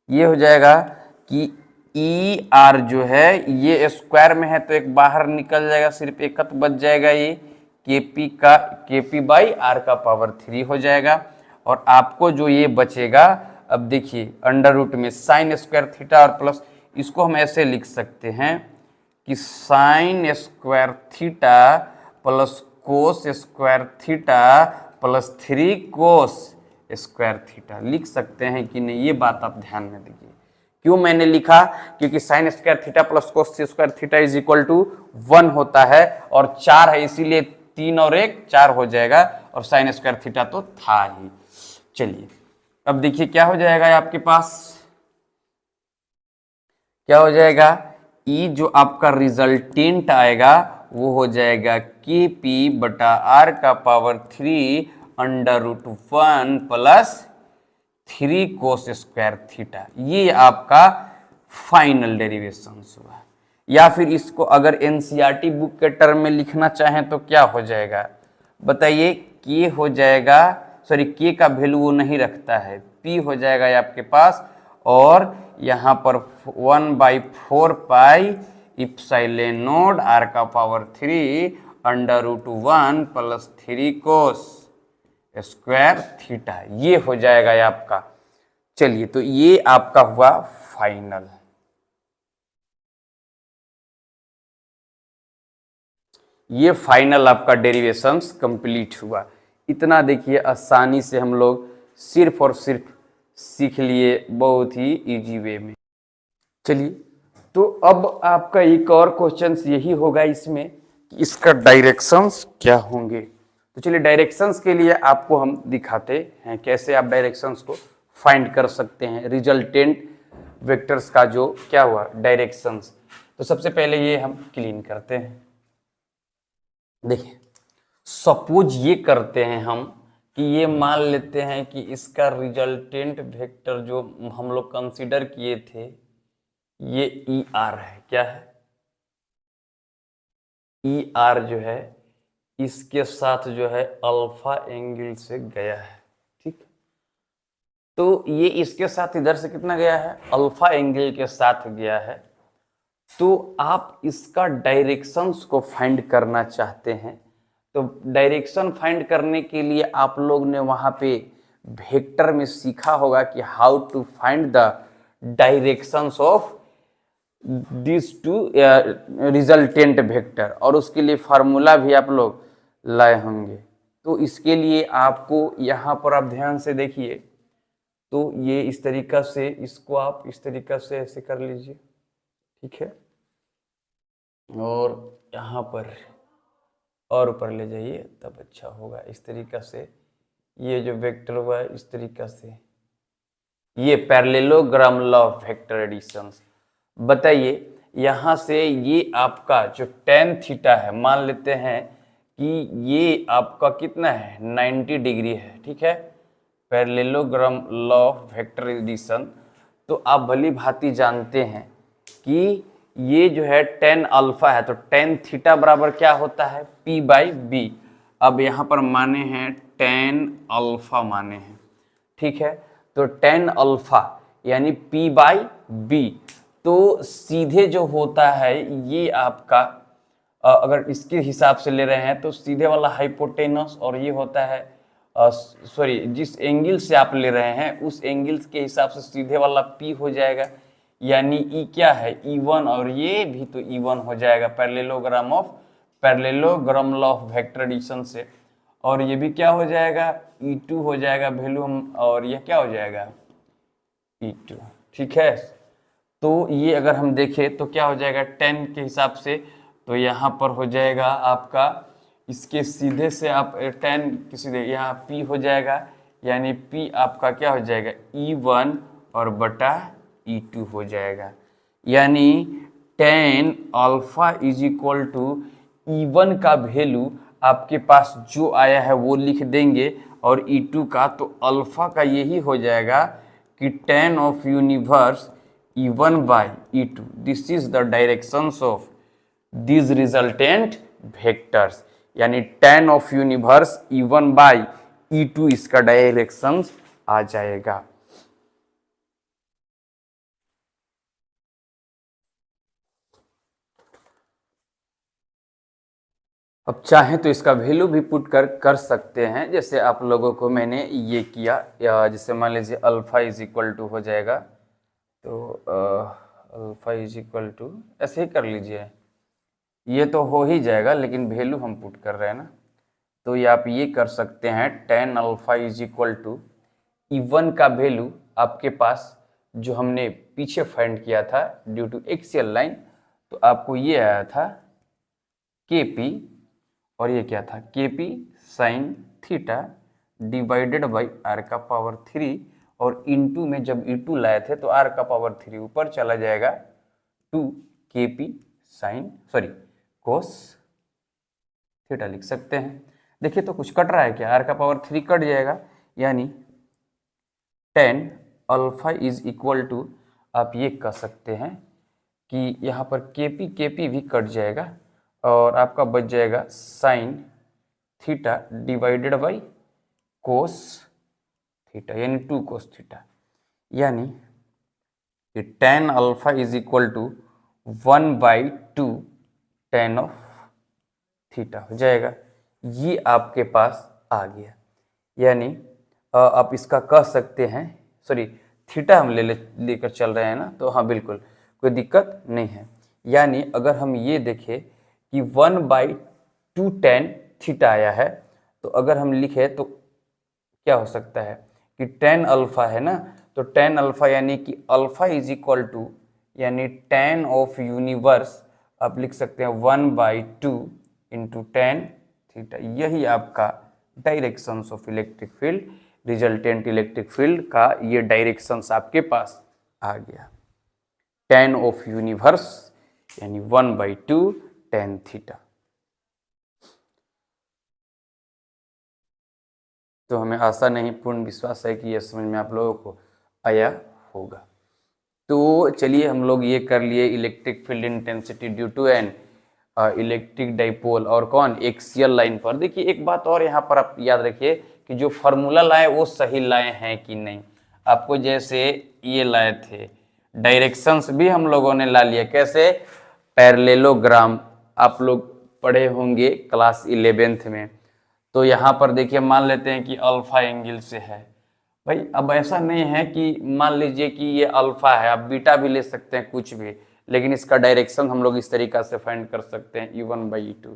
ये हो जाएगा कि ई आर जो है ये स्क्वायर में है तो एक बाहर निकल जाएगा, सिर्फ एक बच जाएगा, ये KP बाई आर का पावर 3 हो जाएगा। और आपको जो ये बचेगा, अब देखिए अंडर रूट में साइन स्क्वायर थीटा और प्लस, इसको हम ऐसे लिख सकते हैं कि sign square theta plus cos square theta plus 3 cos square theta लिख सकते हैं कि नहीं, ये बात आप ध्यान में दीजिए। क्यों मैंने लिखा, क्योंकि sine square theta plus cos square theta is equal to 1 होता है और 4 है, इसीलिए 3 और 1 4 हो जाएगा, और साइन स्क्वायर थीटा तो था ही। चलिए अब देखिए क्या हो जाएगा आपके पास, क्या हो जाएगा, ई जो आपका रिजल्टेंट आएगा वो हो जाएगा KP बटा R का power 3 under root 1 plus 3 cos square theta. ये आपका फाइनल डेरिवेशन हुआ। या फिर इसको अगर NCERT बुक के टर्म में लिखना चाहें तो क्या हो जाएगा बताइए, K हो जाएगा, सॉरी K का वैल्यू वो नहीं रखता है, P हो जाएगा आपके पास, और यहाँ पर 1/4 पाई इप्सिलॉन नॉट R का power 3 under root 1 plus 3 cos square theta, ये हो जाएगा आपका। चलिए तो ये आपका हुआ फाइनल। ये फाइनल आपका डेरिवेशंस कंप्लीट हुआ। इतना देखिए आसानी से हम लोग सिर्फ और सिर्फ सीख लिए, बहुत ही इजी वे में। चलिए तो अब आपका एक और क्वेश्चन यही होगा इसमें कि इसका डायरेक्शंस क्या होंगे। तो चलिए डायरेक्शंस के लिए आपको हम दिखाते हैं कैसे आप डायरेक्शंस को फाइंड कर सकते हैं, रिजल्टेंट वेक्टर्स का जो क्या हुआ डायरेक्शंस। तो सबसे पहले ये हम क्लीन करते हैं। देखिए सपोज ये करते हैं हम कि ये मान लेते हैं कि इसका रिजल्टेंट वेक्टर जो हम लोग कंसीडर किए थे ये ई आर है। क्या है, ई आर जो है इसके साथ जो है अल्फा एंगल से गया है, ठीक। तो ये इसके साथ इधर से कितना गया है, अल्फा एंगल के साथ गया है। तो आप इसका डायरेक्शंस को फाइंड करना चाहते हैं, तो डायरेक्शन फाइंड करने के लिए आप लोग ने वहां पे वेक्टर में सीखा होगा कि how to find the directions of this two resultant vector, और उसके लिए फार्मूला भी आप लोग लाए होंगे। तो इसके लिए आपको यहाँ पर आप ध्यान से देखिए, तो ये इस तरीका से, इसको आप इस तरीका से ऐसे कर लीजिए, ठीक है, और यहाँ पर और ऊपर ले जाइए तब अच्छा होगा। इस तरीका से ये जो वेक्टर हुआ है इस तरीका से, ये parallelogram law of vector additions. बताइए यहाँ से ये आपका जो tan थीटा है, मान लेते हैं कि ये आपका कितना है 90 डिग्री है, ठीक है, parallelogram law of vector addition. तो आप भली भांति जानते हैं कि ये जो है tan अल्फा है, तो tan थीटा बराबर क्या होता है P/B। अब यहाँ पर माने हैं tan अल्फा माने हैं, ठीक है, तो tan अल्फा यानी P/B। तो सीधे जो होता है ये आपका अगर इसके हिसाब से ले रहे हैं तो सीधे वाला हाइपोटेनस, और ये होता है सॉरी जिस एंगल से आप ले रहे हैं उस एंगल के हिसाब से सीधे वाला P हो जाएगा, यानी E क्या है E1, और ये भी तो E1 हो जाएगा parallelogram law of vector addition से। और ये भी क्या हो जाएगा E2 हो जाएगा वैल्यू हम, और ये क्या हो जाएगा E2, ठीक है। तो ये अगर हम देखें तो क्या हो जाएगा 10 के हिसाब से, तो यहाँ पर हो जाएगा आपका इसके सीधे से आप 10 के सीधे यहाँ P हो जाएगा, यानी P आपका क्या हो जाएगा E1 और बटा E2 हो जाएगा, यानी tan alpha is equal to E1 का वैल्यू आपके पास जो आया है वो लिख देंगे, और E2 का तो अल्फा का यही हो जाएगा कि tan of universe E1 by E2। This is the directions of these resultant vectors, यानी tan of universe E1 by E2 इसका डायरेक्शन आ जाएगा। अब चाहे तो इसका वैल्यू भी पुट कर सकते हैं, जैसे आप लोगों को मैंने ये किया, या जैसे मान लीजिए अल्फा इज इक्वल टू हो जाएगा, तो अल्फा इज इक्वल टू ऐसे ही कर लीजिए, ये तो हो ही जाएगा लेकिन वैल्यू हम पुट कर रहे हैं ना, तो ये आप ये कर सकते हैं tan alpha is equal to E1 का वैल्यू आपके पास जो हमने पीछे फाइंड किया था ड्यू टू एक्सियल लाइन, तो आपको ये आया था KP, और ये क्या था KP sign theta divided by R का पावर 3, और इनटू में जब E2 लाए थे तो R का पावर 3 ऊपर चला जाएगा 2 KP साइन कोस थीटा लिख सकते हैं। देखिए तो कुछ कट रहा है क्या, R का पावर 3 कट जाएगा, यानी tan alpha is equal to आप ये कह सकते हैं कि यहाँ पर KP भी कट जाएगा, और आपका बच जाएगा sine theta divided by cos theta, यानी 2 कोस थीटा, यानी कि tan alpha is equal to 1/2 tan of theta हो जाएगा। ये आपके पास आ गया, यानी आप इसका कह सकते हैं, थीटा हम लेकर चल रहे हैं ना, तो हाँ बिल्कुल कोई दिक्कत नहीं है। यानी अगर हम ये देखें कि 1/2 tan थीटा आया है, तो अगर हम लिखे तो क्या हो सकता है कि tan अल्फा है ना, तो tan अल्फा यानी कि अल्फा इज इक्वल टू, यानी tan ऑफ यूनिवर्स आप लिख सकते हैं 1/2 इंटू tan थीटा। यही आपका directions of electric field, resultant electric field का ये डायरेक्शंस आपके पास आ गया। tan ऑफ यूनिवर्स यानी 1/2 tan थीटा। तो हमें आशा नहीं पूर्ण विश्वास है कि यह समझ में आप लोगों को आया होगा। तो चलिए हम लोग ये कर लिए electric field intensity due to an electric dipole और कौन एक्सियल लाइन पर। देखिए एक बात और यहाँ पर आप याद रखिए कि जो फार्मूला लाए वो सही लाए हैं कि नहीं। आपको जैसे ये लाए थे डायरेक्शंस भी हम लोगों ने ला लिया, कैसे, पैरेललोग्राम आप लोग पढ़े होंगे क्लास 11th में। तो यहाँ पर देखिए मान लेते हैं कि अल्फा एंगल से है भाई। अब ऐसा नहीं है कि मान लीजिए कि ये अल्फा है, आप बीटा भी ले सकते हैं कुछ भी, लेकिन इसका डायरेक्शन हम लोग इस तरीका से फाइंड कर सकते हैं E1/E2।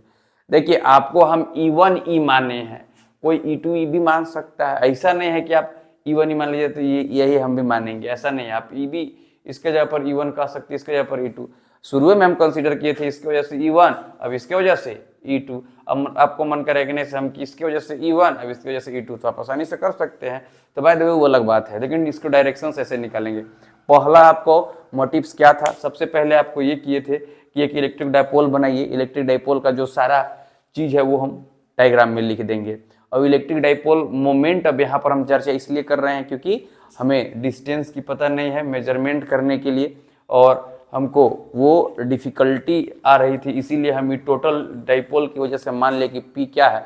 देखिए आपको हम E1E माने हैं, कोई E2E भी मान सकता है। ऐसा नहीं है कि आप E1E मान लीजिए तो यही हम भी मानेंगे, ऐसा नहीं है। आप E भी इसके जगह पर E1 कह सकते हैं, इसके जगह पर E2। शुरू में हम कंसीडर किए थे इसके वजह से E1, अब इसके वजह से E2। अब आपको मन करेगा नहीं से हम किसकी वजह से E1, अब इसकी वजह से E2, तो आप आसानी से कर सकते हैं। तो बाय द वे वो अलग बात है, लेकिन इसको डायरेक्शंस ऐसे निकालेंगे। पहला आपको मोटिव्स क्या था, सबसे पहले आपको ये किए थे कि एक इलेक्ट्रिक डायपोल बनाइए। इलेक्ट्रिक डायपोल का जो सारा चीज है वो हम डायग्राम में लिख देंगे। और इलेक्ट्रिक डायपोल मोमेंट अब यहाँ पर हम चर्चा इसलिए कर रहे हैं क्योंकि हमें डिस्टेंस की पता नहीं है मेजरमेंट करने के लिए, और हमको वो डिफिकल्टी आ रही थी, इसीलिए हम ये टोटल डाइपोल की वजह से मान ले कि P क्या है,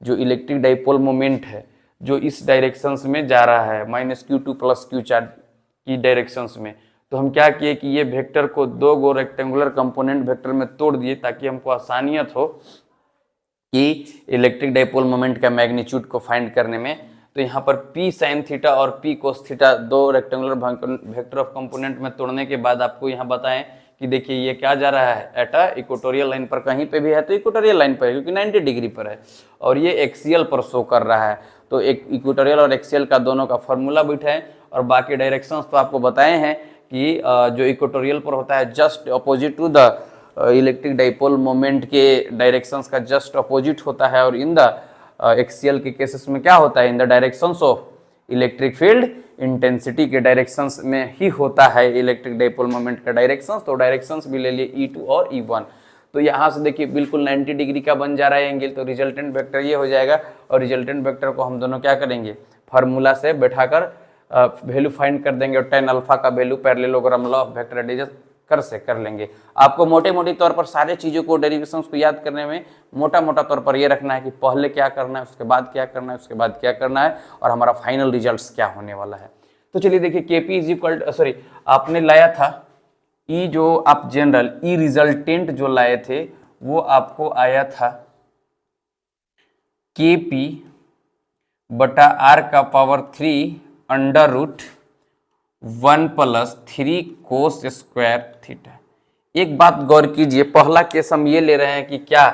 जो इलेक्ट्रिक डाइपोल मोमेंट है जो इस डायरेक्शंस में जा रहा है -q2 + q चार्ज की डायरेक्शंस में। तो हम क्या किए कि ये वेक्टर को 2 गो रेक्टेंगुलर कंपोनेंट वेक्टर में तोड़ दिए ताकि हमको आसानियत हो कि इलेक्ट्रिक डाइपोल मोमेंट का मैग्नीट्यूड को फाइंड करने में। तो यहाँ पर P sin थीटा और P cos theta 2 rectangular vector of component में तोड़ने के बाद आपको यहाँ बताएं कि देखिए ये क्या जा रहा है एट इक्वेटोरियल लाइन पर, कहीं पे भी है तो इक्वेटोरियल लाइन पर है क्योंकि 90 डिग्री पर है, और ये एक्सियल पर शो कर रहा है। तो एक इक्वेटोरियल और एक्सियल का दोनों का फॉर्मूला बिठाएं, और बाकी डायरेक्शंस तो आपको बताए हैं कि जो इक्वेटोरियल पर होता है just opposite to the electric dipole moment के डायरेक्शंस का जस्ट अपोजिट होता है, और इन द एक्सियल के केसेस में क्या होता है, in the directions of electric field intensity के डायरेक्शंस में ही होता है इलेक्ट्रिक डाइपोल मोमेंट का डायरेक्शंस। तो डायरेक्शंस भी ले लिए E2 और E1। तो यहाँ से देखिए बिल्कुल 90 डिग्री का बन जा रहा है एंगल, तो रिजल्टेंट वेक्टर ये हो जाएगा। और रिजल्टेंट वेक्टर को हम दोनों क्या करेंगे, फार्मूला से बैठाकर वैल्यू फाइंड कर देंगे और tan अल्फा का value parallelogram law of vector addition कर लेंगे। आपको मोटे मोटे तौर पर सारे चीज़ों को डेरिवेशंस को याद करने में मोटा मोटा तौर पर ये रखना है कि पहले क्या करना है, उसके बाद क्या करना है, उसके बाद क्या करना है, और हमारा फाइनल रिजल्ट्स क्या होने वाला है। तो चलिए देखिए Kp इज इक्वल, सॉरी आपने लाया था E, जो आप जनरल E रिजल्टेंट जो लाए थे वो आपको आया था Kp बटा R का power 3 under root 1 plus 3 cos square theta. एक बात गौर कीजिए, पहला केस हम ये ले रहे हैं कि क्या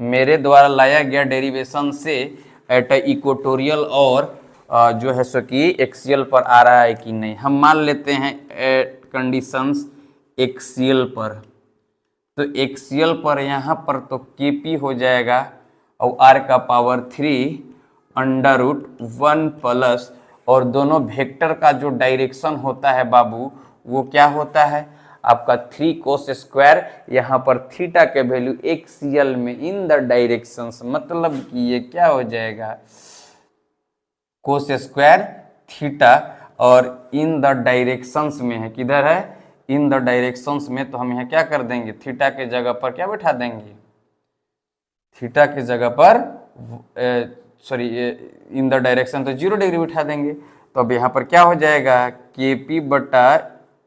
मेरे द्वारा लाया गया डेरिवेशन से एट इक्वेटोरियल और जो है सो कि एक्सियल पर आ रहा है कि नहीं। हम मान लेते हैं कंडीशंस एक्सियल पर, तो एक्सियल पर यहाँ पर तो Kp हो जाएगा और R का पावर 3 अंडर रूट 1 प्लस, और दोनों वेक्टर का जो डायरेक्शन होता है बाबू वो क्या होता है आपका 3 कोस स्क्वायर, यहाँ पर थीटा के वैल्यू एक्सियल में इन द डायरेक्शंस, मतलब कि ये क्या हो जाएगा कोस स्क्वायर थीटा, और इन द डायरेक्शंस में है, किधर है इन द डायरेक्शंस में। तो हम यहाँ क्या कर देंगे, थीटा के जगह पर क्या बैठा देंगे, थीटा के जगह पर सॉरी इन द डायरेक्शन तो 0 डिग्री बिठा देंगे। तो अब यहाँ पर क्या हो जाएगा Kp बटा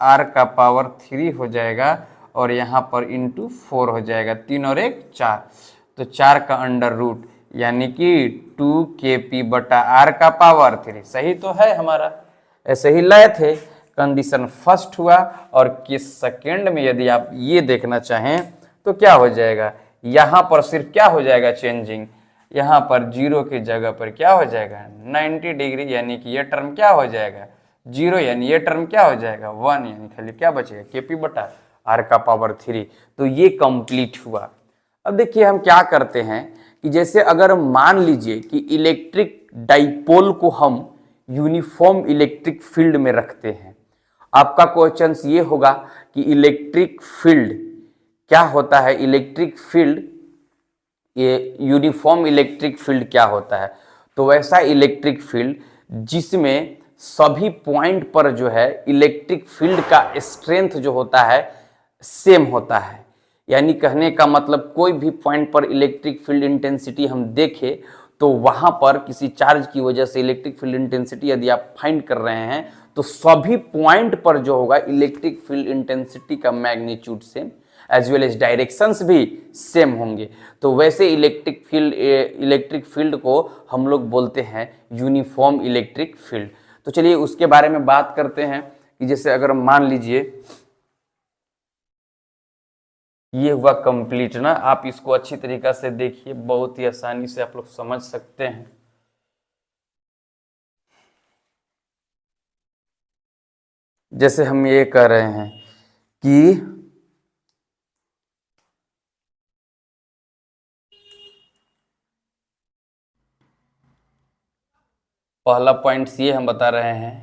R का पावर 3 हो जाएगा, और यहाँ पर इंटू 4 हो जाएगा, 3 और 1 4, तो 4 का अंडर रूट यानी कि 2 Kp बटा R का पावर 3। सही तो है हमारा, ऐसे ही लाए थे। कंडीशन फर्स्ट हुआ। और किस सेकेंड में यदि आप ये देखना चाहें तो क्या हो जाएगा, यहाँ पर सिर्फ क्या हो जाएगा चेंजिंग, यहाँ पर 0 की जगह पर क्या हो जाएगा 90 डिग्री, यानी कि ये टर्म क्या हो जाएगा 0, यानी ये टर्म क्या हो जाएगा 1, यानी खाली क्या बचेगा Kp बटा R का पावर 3। तो ये कंप्लीट हुआ। अब देखिए हम क्या करते हैं कि जैसे अगर मान लीजिए कि इलेक्ट्रिक डाइपोल को हम यूनिफॉर्म इलेक्ट्रिक फील्ड में रखते हैं, आपका क्वेश्चन ये होगा कि इलेक्ट्रिक फील्ड क्या होता है, इलेक्ट्रिक फील्ड ये यूनिफॉर्म इलेक्ट्रिक फील्ड क्या होता है। तो वैसा इलेक्ट्रिक फील्ड जिसमें सभी पॉइंट पर जो है इलेक्ट्रिक फील्ड का स्ट्रेंथ जो होता है सेम होता है, यानी कहने का मतलब कोई भी पॉइंट पर इलेक्ट्रिक फील्ड इंटेंसिटी हम देखें तो वहां पर किसी चार्ज की वजह से इलेक्ट्रिक फील्ड इंटेंसिटी यदि आप फाइंड कर रहे हैं तो सभी पॉइंट पर जो होगा इलेक्ट्रिक फील्ड इंटेंसिटी का magnitude same as well as directions भी सेम होंगे। तो वैसे इलेक्ट्रिक फील्ड को हम लोग बोलते हैं यूनिफॉर्म इलेक्ट्रिक फील्ड। तो चलिए उसके बारे में बात करते हैं कि जैसे अगर मान लीजिए ये हुआ कंप्लीट ना, आप इसको अच्छी तरीका से देखिए, बहुत ही आसानी से आप लोग समझ सकते हैं। जैसे हम ये कह रहे हैं कि पहला पॉइंट ये हम बता रहे हैं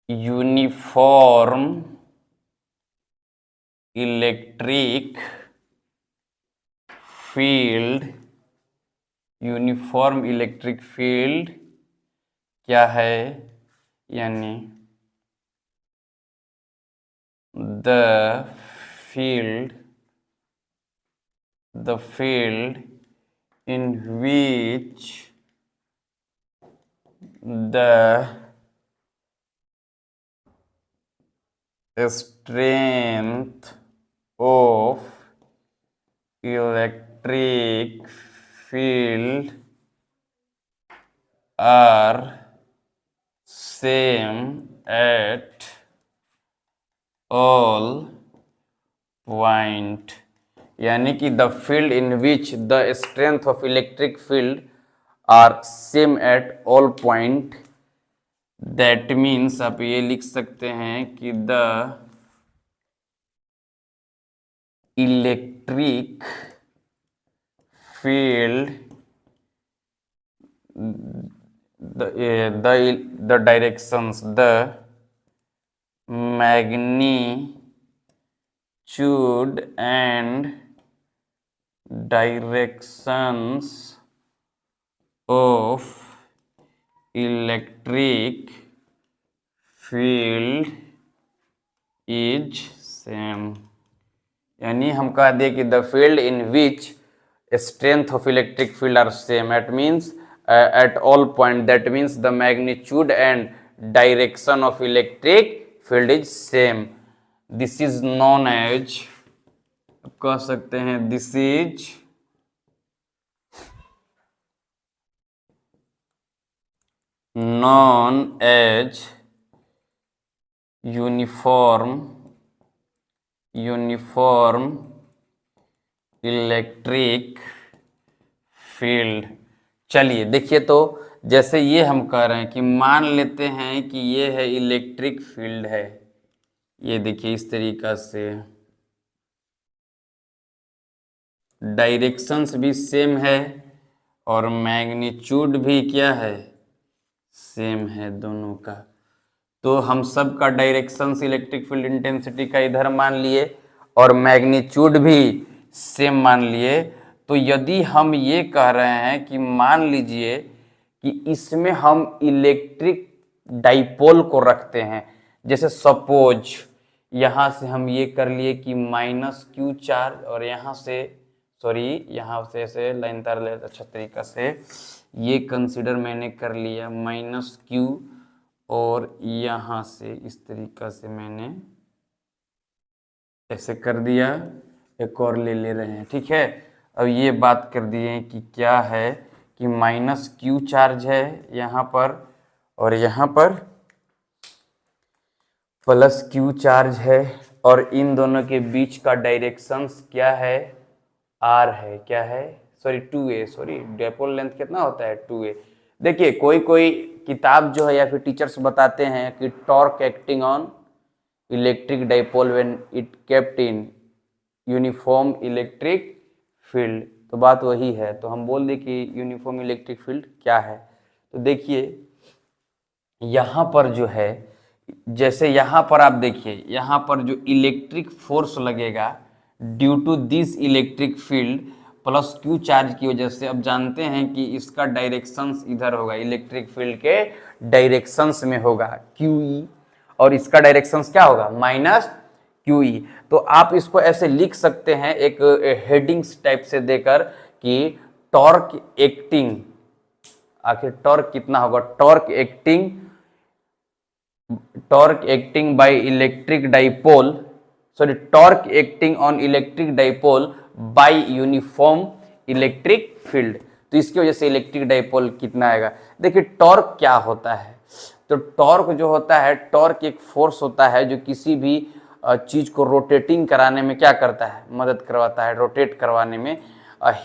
uniform electric field, uniform electric field क्या है, यानी the field in which the strength of electric field are same at all point, यानी कि the field in which the strength of electric field are same at all point, that means आप ये लिख सकते हैं कि the electric field the directions, the magnitude and directions of electric field is same। यानी हम कह दे कि the field in which strength of electric field are same, it means at all point, that means the magnitude and direction of electric field is same। this is known as, कह सकते हैं this is known as uniform electric field. चलिए देखिए, तो जैसे ये हम कह रहे हैं कि मान लेते हैं कि ये है इलेक्ट्रिक फील्ड है, ये देखिए इस तरीका से, डायरेक्शंस भी सेम है और मैग्नीट्यूड भी क्या है, सेम है दोनों का। तो हम सब का डायरेक्शंस इलेक्ट्रिक फील्ड इंटेंसिटी का इधर मान लिए और मैग्नीट्यूड भी सेम मान लिए। तो यदि हम ये कह रहे हैं कि मान लीजिए कि इसमें हम इलेक्ट्रिक डाइपोल को रखते हैं, जैसे सपोज यहाँ से हम ये कर लिए कि -q चार्ज, और यहाँ से यहाँ से ऐसे लाइन तार ले अच्छा तरीका से ये कंसिडर मैंने कर लिया -q, और यहाँ से इस तरीका से मैंने ऐसे कर दिया, एक और ले रहे हैं, ठीक है। अब ये बात कर दिए कि क्या है कि -q चार्ज है यहाँ पर और यहाँ पर +q चार्ज है, और इन दोनों के बीच का डायरेक्शंस क्या है, r है, क्या है, 2a, डाइपोल लेंथ कितना होता है 2a। देखिए कोई कोई किताब जो है या फिर टीचर्स बताते हैं कि torque acting on electric dipole when it kept in uniform electric field, तो बात वही है। तो हम बोल दें कि यूनिफॉर्म इलेक्ट्रिक फील्ड क्या है। तो देखिए यहाँ पर जो है, जैसे यहाँ पर आप देखिए, यहाँ पर जो इलेक्ट्रिक फोर्स लगेगा due to this electric field +q charge की वजह से, अब जानते हैं कि इसका डायरेक्शंस इधर होगा, इलेक्ट्रिक फील्ड के डायरेक्शंस में होगा QE, और इसका डायरेक्शंस क्या होगा -QE। तो आप इसको ऐसे लिख सकते हैं एक हेडिंग्स टाइप से देकर कि टॉर्क एक्टिंग, आखिर टॉर्क कितना होगा, torque acting by electric dipole, torque acting on electric dipole bye uniform electric field. तो इसकी वजह से इलेक्ट्रिक डाइपोल कितना आएगा। देखिए टॉर्क क्या होता है, तो टॉर्क जो होता है, टॉर्क एक फोर्स होता है जो किसी भी चीज को रोटेटिंग कराने में क्या करता है, मदद करवाता है, रोटेट करवाने में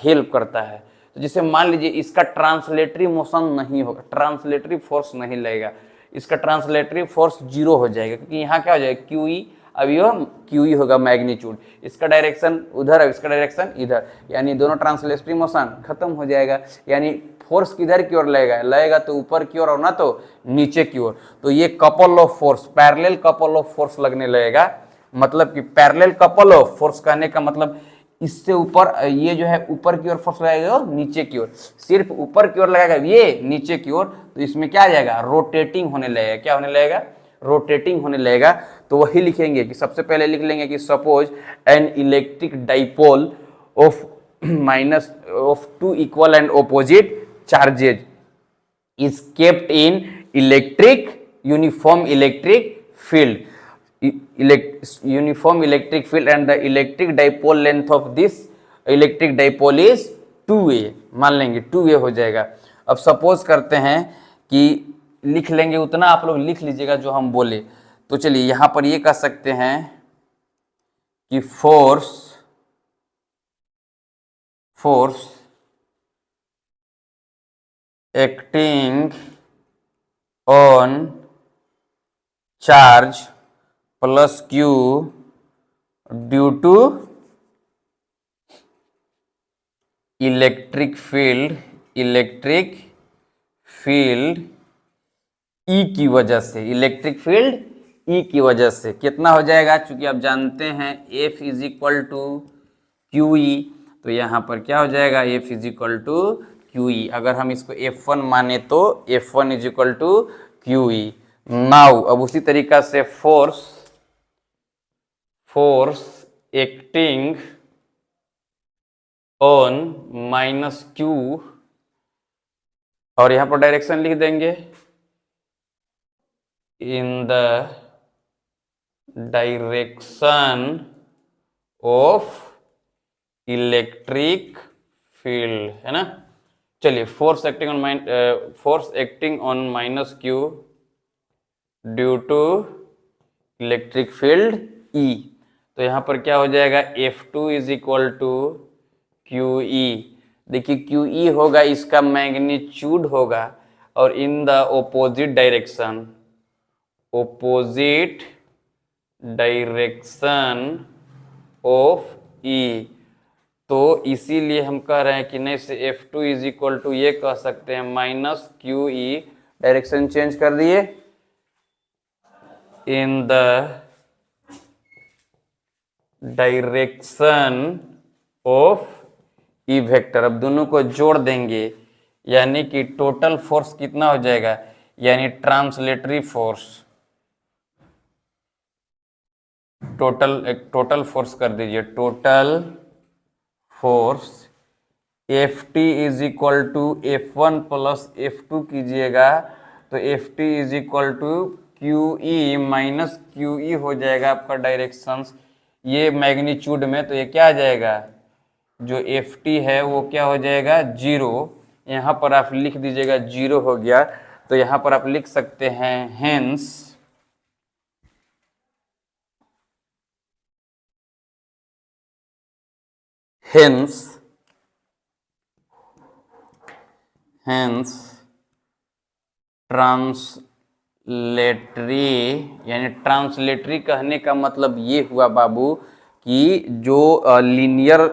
हेल्प करता है। तो जैसे मान लीजिए इसका ट्रांसलेटरी मोशन नहीं होगा, ट्रांसलेटरी फोर्स नहीं लगेगा, इसका ट्रांसलेटरी फोर्स 0 हो जाएगा, क्योंकि यहाँ क्या हो जाएगा QE, अब यह QE होगा मैग्नीट्यूड, इसका डायरेक्शन उधर है, इसका डायरेक्शन इधर, यानी दोनों ट्रांसलेटरी मोशन खत्म हो जाएगा। यानी फोर्स किधर की ओर लगेगा तो ऊपर की ओर और ना तो नीचे की ओर। तो ये couple of force, parallel couple of force लगने लगेगा। मतलब कि पैरेलल कपल ऑफ फोर्स कहने का मतलब इससे ऊपर, ये जो है ऊपर की ओर फोर्स लगाएगा और नीचे की ओर, सिर्फ ऊपर की ओर लगाएगा, ये नीचे की ओर, तो इसमें क्या आ जाएगा, रोटेटिंग होने लगेगा। क्या होने लगेगा, रोटेटिंग होने लगेगा। तो वही लिखेंगे कि सबसे पहले लिख लेंगे कि suppose an electric dipole of two equal and opposite charges is kept in uniform electric field, uniform electric field, and the electric dipole length of this electric dipole is 2a, मान लेंगे 2a हो जाएगा। अब suppose करते हैं कि लिख लेंगे, उतना आप लोग लिख लीजिएगा जो हम बोले। तो चलिए यहाँ पर ये कह सकते हैं कि force acting on charge +q due to electric field E की वजह से, इलेक्ट्रिक फील्ड ई की वजह से कितना हो जाएगा, चूंकि आप जानते हैं F is equal to Q E, तो यहाँ पर क्या हो जाएगा, F is equal to Q E. अगर हम इसको F1 माने तो F1 is equal to Q E. Now अब उसी तरीका से force acting on minus Q, और यहां पर डायरेक्शन लिख देंगे in the direction of electric field, है ना। चलिए, force acting on minus q due to electric field E, तो यहां पर क्या हो जाएगा, F2 is equal to Q E. देखिए क्यू ई होगा, इसका मैग्नीट्यूड होगा, और in the opposite direction of E, तो इसीलिए हम कह रहे हैं कि नहीं से F2 इज इक्वल टू ये कह सकते हैं माइनस क्यू ई, डायरेक्शन चेंज कर दिए, इन the direction of E vector. अब दोनों को जोड़ देंगे, यानी कि टोटल फोर्स कितना हो जाएगा, यानी ट्रांसलेटरी फोर्स, टोटल फोर्स कर दीजिए, total force Ft is equal to F1 plus F2 कीजिएगा, तो Ft is equal to Q E minus q E हो जाएगा आपका डायरेक्शंस, ये मैग्नीट्यूड में, तो ये क्या आ जाएगा, जो Ft है वो क्या हो जाएगा, 0। यहाँ पर आप लिख दीजिएगा 0 हो गया, तो यहाँ पर आप लिख सकते हैं हेंस ट्रांसलेटरी, यानी ट्रांसलेटरी कहने का मतलब ये हुआ बाबू कि जो लीनियर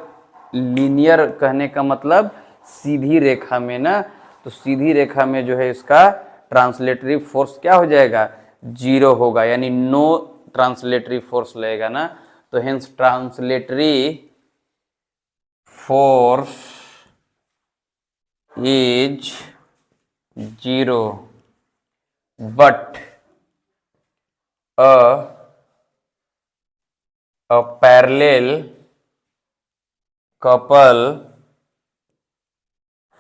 कहने का मतलब सीधी रेखा में ना, तो सीधी रेखा में जो है इसका ट्रांसलेटरी फोर्स क्या हो जाएगा, 0 होगा, यानी नो ट्रांसलेटरी फोर्स लगेगा ना, तो hence translatory force is 0, but a parallel couple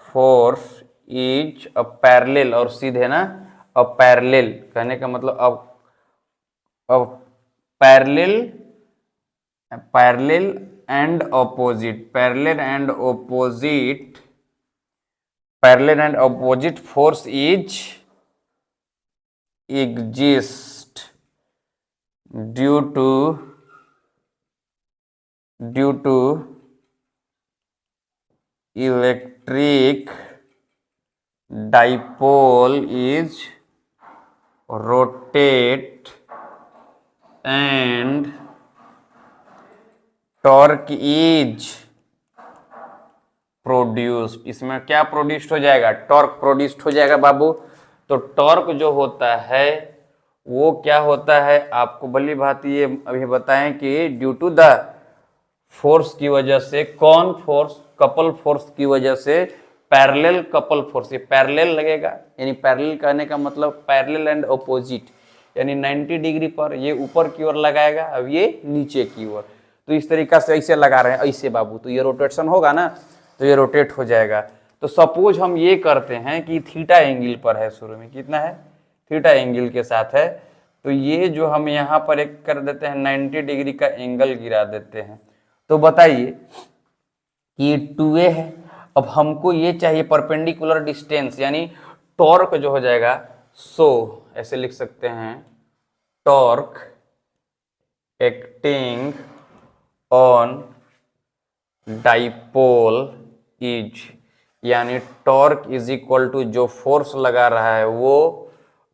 force is a parallel, और सीधे ना a parallel कहने का मतलब अब parallel and opposite force is exist due to electric dipole is rotate and torque is produced. इसमें क्या प्रोड्यूस्ड हो जाएगा, टॉर्क प्रोड्यूस्ड हो जाएगा बाबू। तो टॉर्क जो होता है वो क्या होता है, आपको भली भांति ये अभी बताएं कि ड्यू टू द फोर्स की वजह से, कौन फोर्स, कपल फोर्स की वजह से, पैरेलल कपल फोर्स, ये पैरेलल लगेगा, यानी पैरेलल कहने का मतलब पैरेलल एंड ऑपोजिट, यानी 90 डिग्री पर ये ऊपर की ओर लगाएगा, अब ये नीचे की ओर, तो इस तरीका से ऐसे लगा रहे हैं ऐसे बाबू, तो ये रोटेशन होगा ना, तो ये रोटेट हो जाएगा। तो सपोज हम ये करते हैं कि थीटा एंगल पर है, शुरू में कितना है, थीटा एंगल के साथ है, तो ये जो हम यहाँ पर एक कर देते हैं 90 डिग्री का एंगल गिरा देते हैं, तो बताइए कि 2a है। अब हमको ये चाहिए परपेंडिकुलर डिस्टेंस, यानी टॉर्क जो हो जाएगा, सो ऐसे लिख सकते हैं, torque acting on dipole is, यानी टॉर्क इज इक्वल टू जो फोर्स लगा रहा है वो,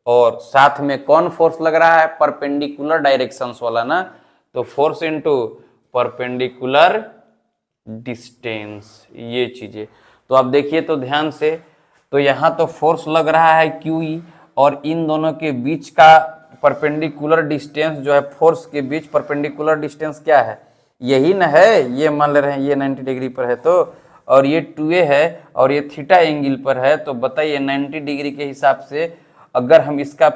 और साथ में कौन फोर्स लग रहा है, परपेंडिकुलर डायरेक्शंस वाला ना, तो फोर्स इनटू परपेंडिकुलर डिस्टेंस, ये चीजें। तो आप देखिए तो ध्यान से, तो यहाँ तो फोर्स लग रहा है QE, और इन दोनों के बीच का परपेंडिकुलर डिस्टेंस जो है, फोर्स के बीच परपेंडिकुलर डिस्टेंस क्या है, यही ना है, ये मान ले रहे हैं ये 90 डिग्री पर है तो, और ये 2a है और ये थीटा एंगल पर है। तो बताइए 90 डिग्री के हिसाब से अगर हम इसका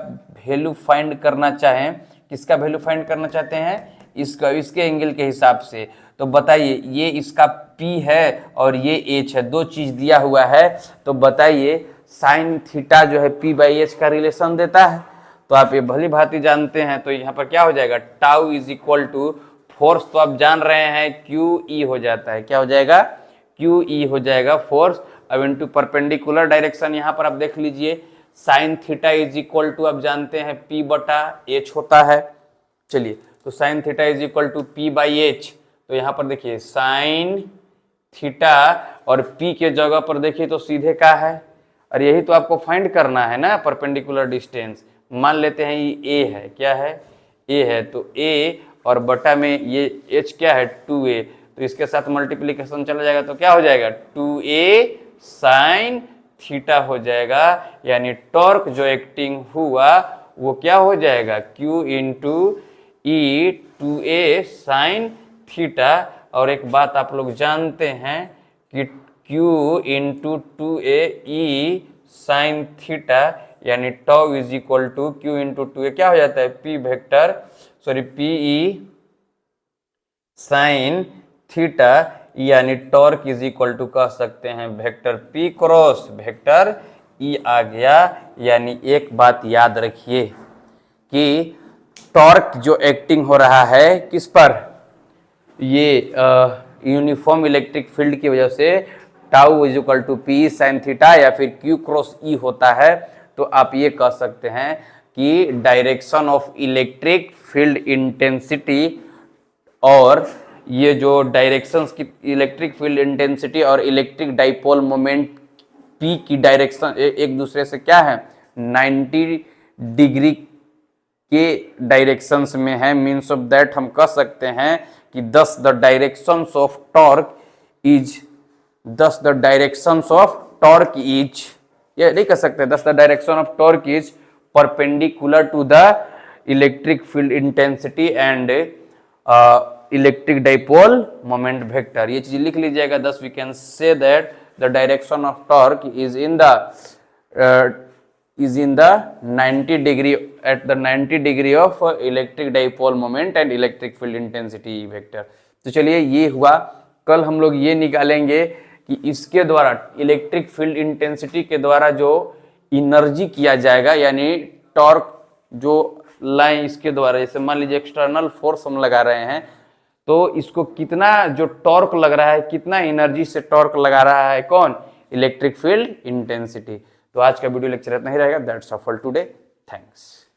वैल्यू फाइंड करना चाहें, किसका वैल्यू फाइंड करना चाहते हैं, इसका, इसके एंगल के हिसाब से, तो बताइए ये इसका P है और ये H है, दो चीज दिया हुआ है। तो बताइए साइन थीटा जो है P/H का रिलेशन देता है, तो आप ये भली भांति जानते हैं। तो यहाँ पर क्या हो जाएगा, tau is equal to force, तो आप जान रहे हैं QE हो जाता है, क्या हो जाएगा, QE हो जाएगा फोर्स। अब इनटू परपेंडिकुलर डायरेक्शन, यहाँ पर आप देख लीजिए sine theta is equal to, आप जानते हैं P/H होता है। चलिए, तो sine theta is equal to P/H, तो यहाँ पर देखिए साइन थीटा और P के जगह पर देखिए तो सीधे क्या है, और यही तो आपको फाइंड करना है ना, परपेंडिकुलर डिस्टेंस। मान लेते हैं ये A है, क्या है, A है, तो A और बटा में ये H क्या है, 2a, तो इसके साथ मल्टीप्लीकेशन चला जाएगा तो क्या हो जाएगा, 2a साइन थीटा हो जाएगा। यानी टॉर्क जो एक्टिंग हुआ वो क्या हो जाएगा, Q into E 2a sine theta. और एक बात आप लोग जानते हैं कि Q into 2a E sine theta, यानी tau is equal to Q into 2a क्या हो जाता है, Pe साइन थीटा, यानी टॉर्क इज इक्वल टू कह सकते हैं vector P cross vector E आ गया। यानी एक बात याद रखिए कि टॉर्क जो एक्टिंग हो रहा है किस पर, ये यूनिफॉर्म इलेक्ट्रिक फील्ड की वजह से tau is equal to P sine theta या फिर Q क्रॉस E होता है। तो आप ये कह सकते हैं कि direction of electric field intensity और ये जो डायरेक्शंस की इलेक्ट्रिक फील्ड इंटेंसिटी और इलेक्ट्रिक डाइपोल मोमेंट P की डायरेक्शन एक दूसरे से क्या है, 90 डिग्री के डायरेक्शंस में है। मीन्स ऑफ दैट हम कह सकते हैं कि thus the directions of torque is, thus the directions of torque is, ये नहीं कह सकते, thus the direction of torque is perpendicular to the electric field intensity and electric dipole moment vector. ये चीज लिख लीजिएगा। Thus we can say that the direction of torque is in the 90 degree at the 90 degree of electric dipole moment and electric field intensity vector. तो चलिए ये हुआ। कल हम लोग ये निकालेंगे कि इसके द्वारा इलेक्ट्रिक फील्ड इंटेंसिटी के द्वारा जो एनर्जी किया जाएगा, यानी टॉर्क जो लाइन इसके द्वारा, जैसे मान लीजिए एक्सटर्नल फोर्स हम लगा रहे हैं, तो इसको कितना जो टॉर्क लग रहा है, कितना एनर्जी से टॉर्क लगा रहा है, कौन, इलेक्ट्रिक फील्ड इंटेंसिटी। तो आज का वीडियो लेक्चर इतना ही रहेगा। That's all for today, thanks.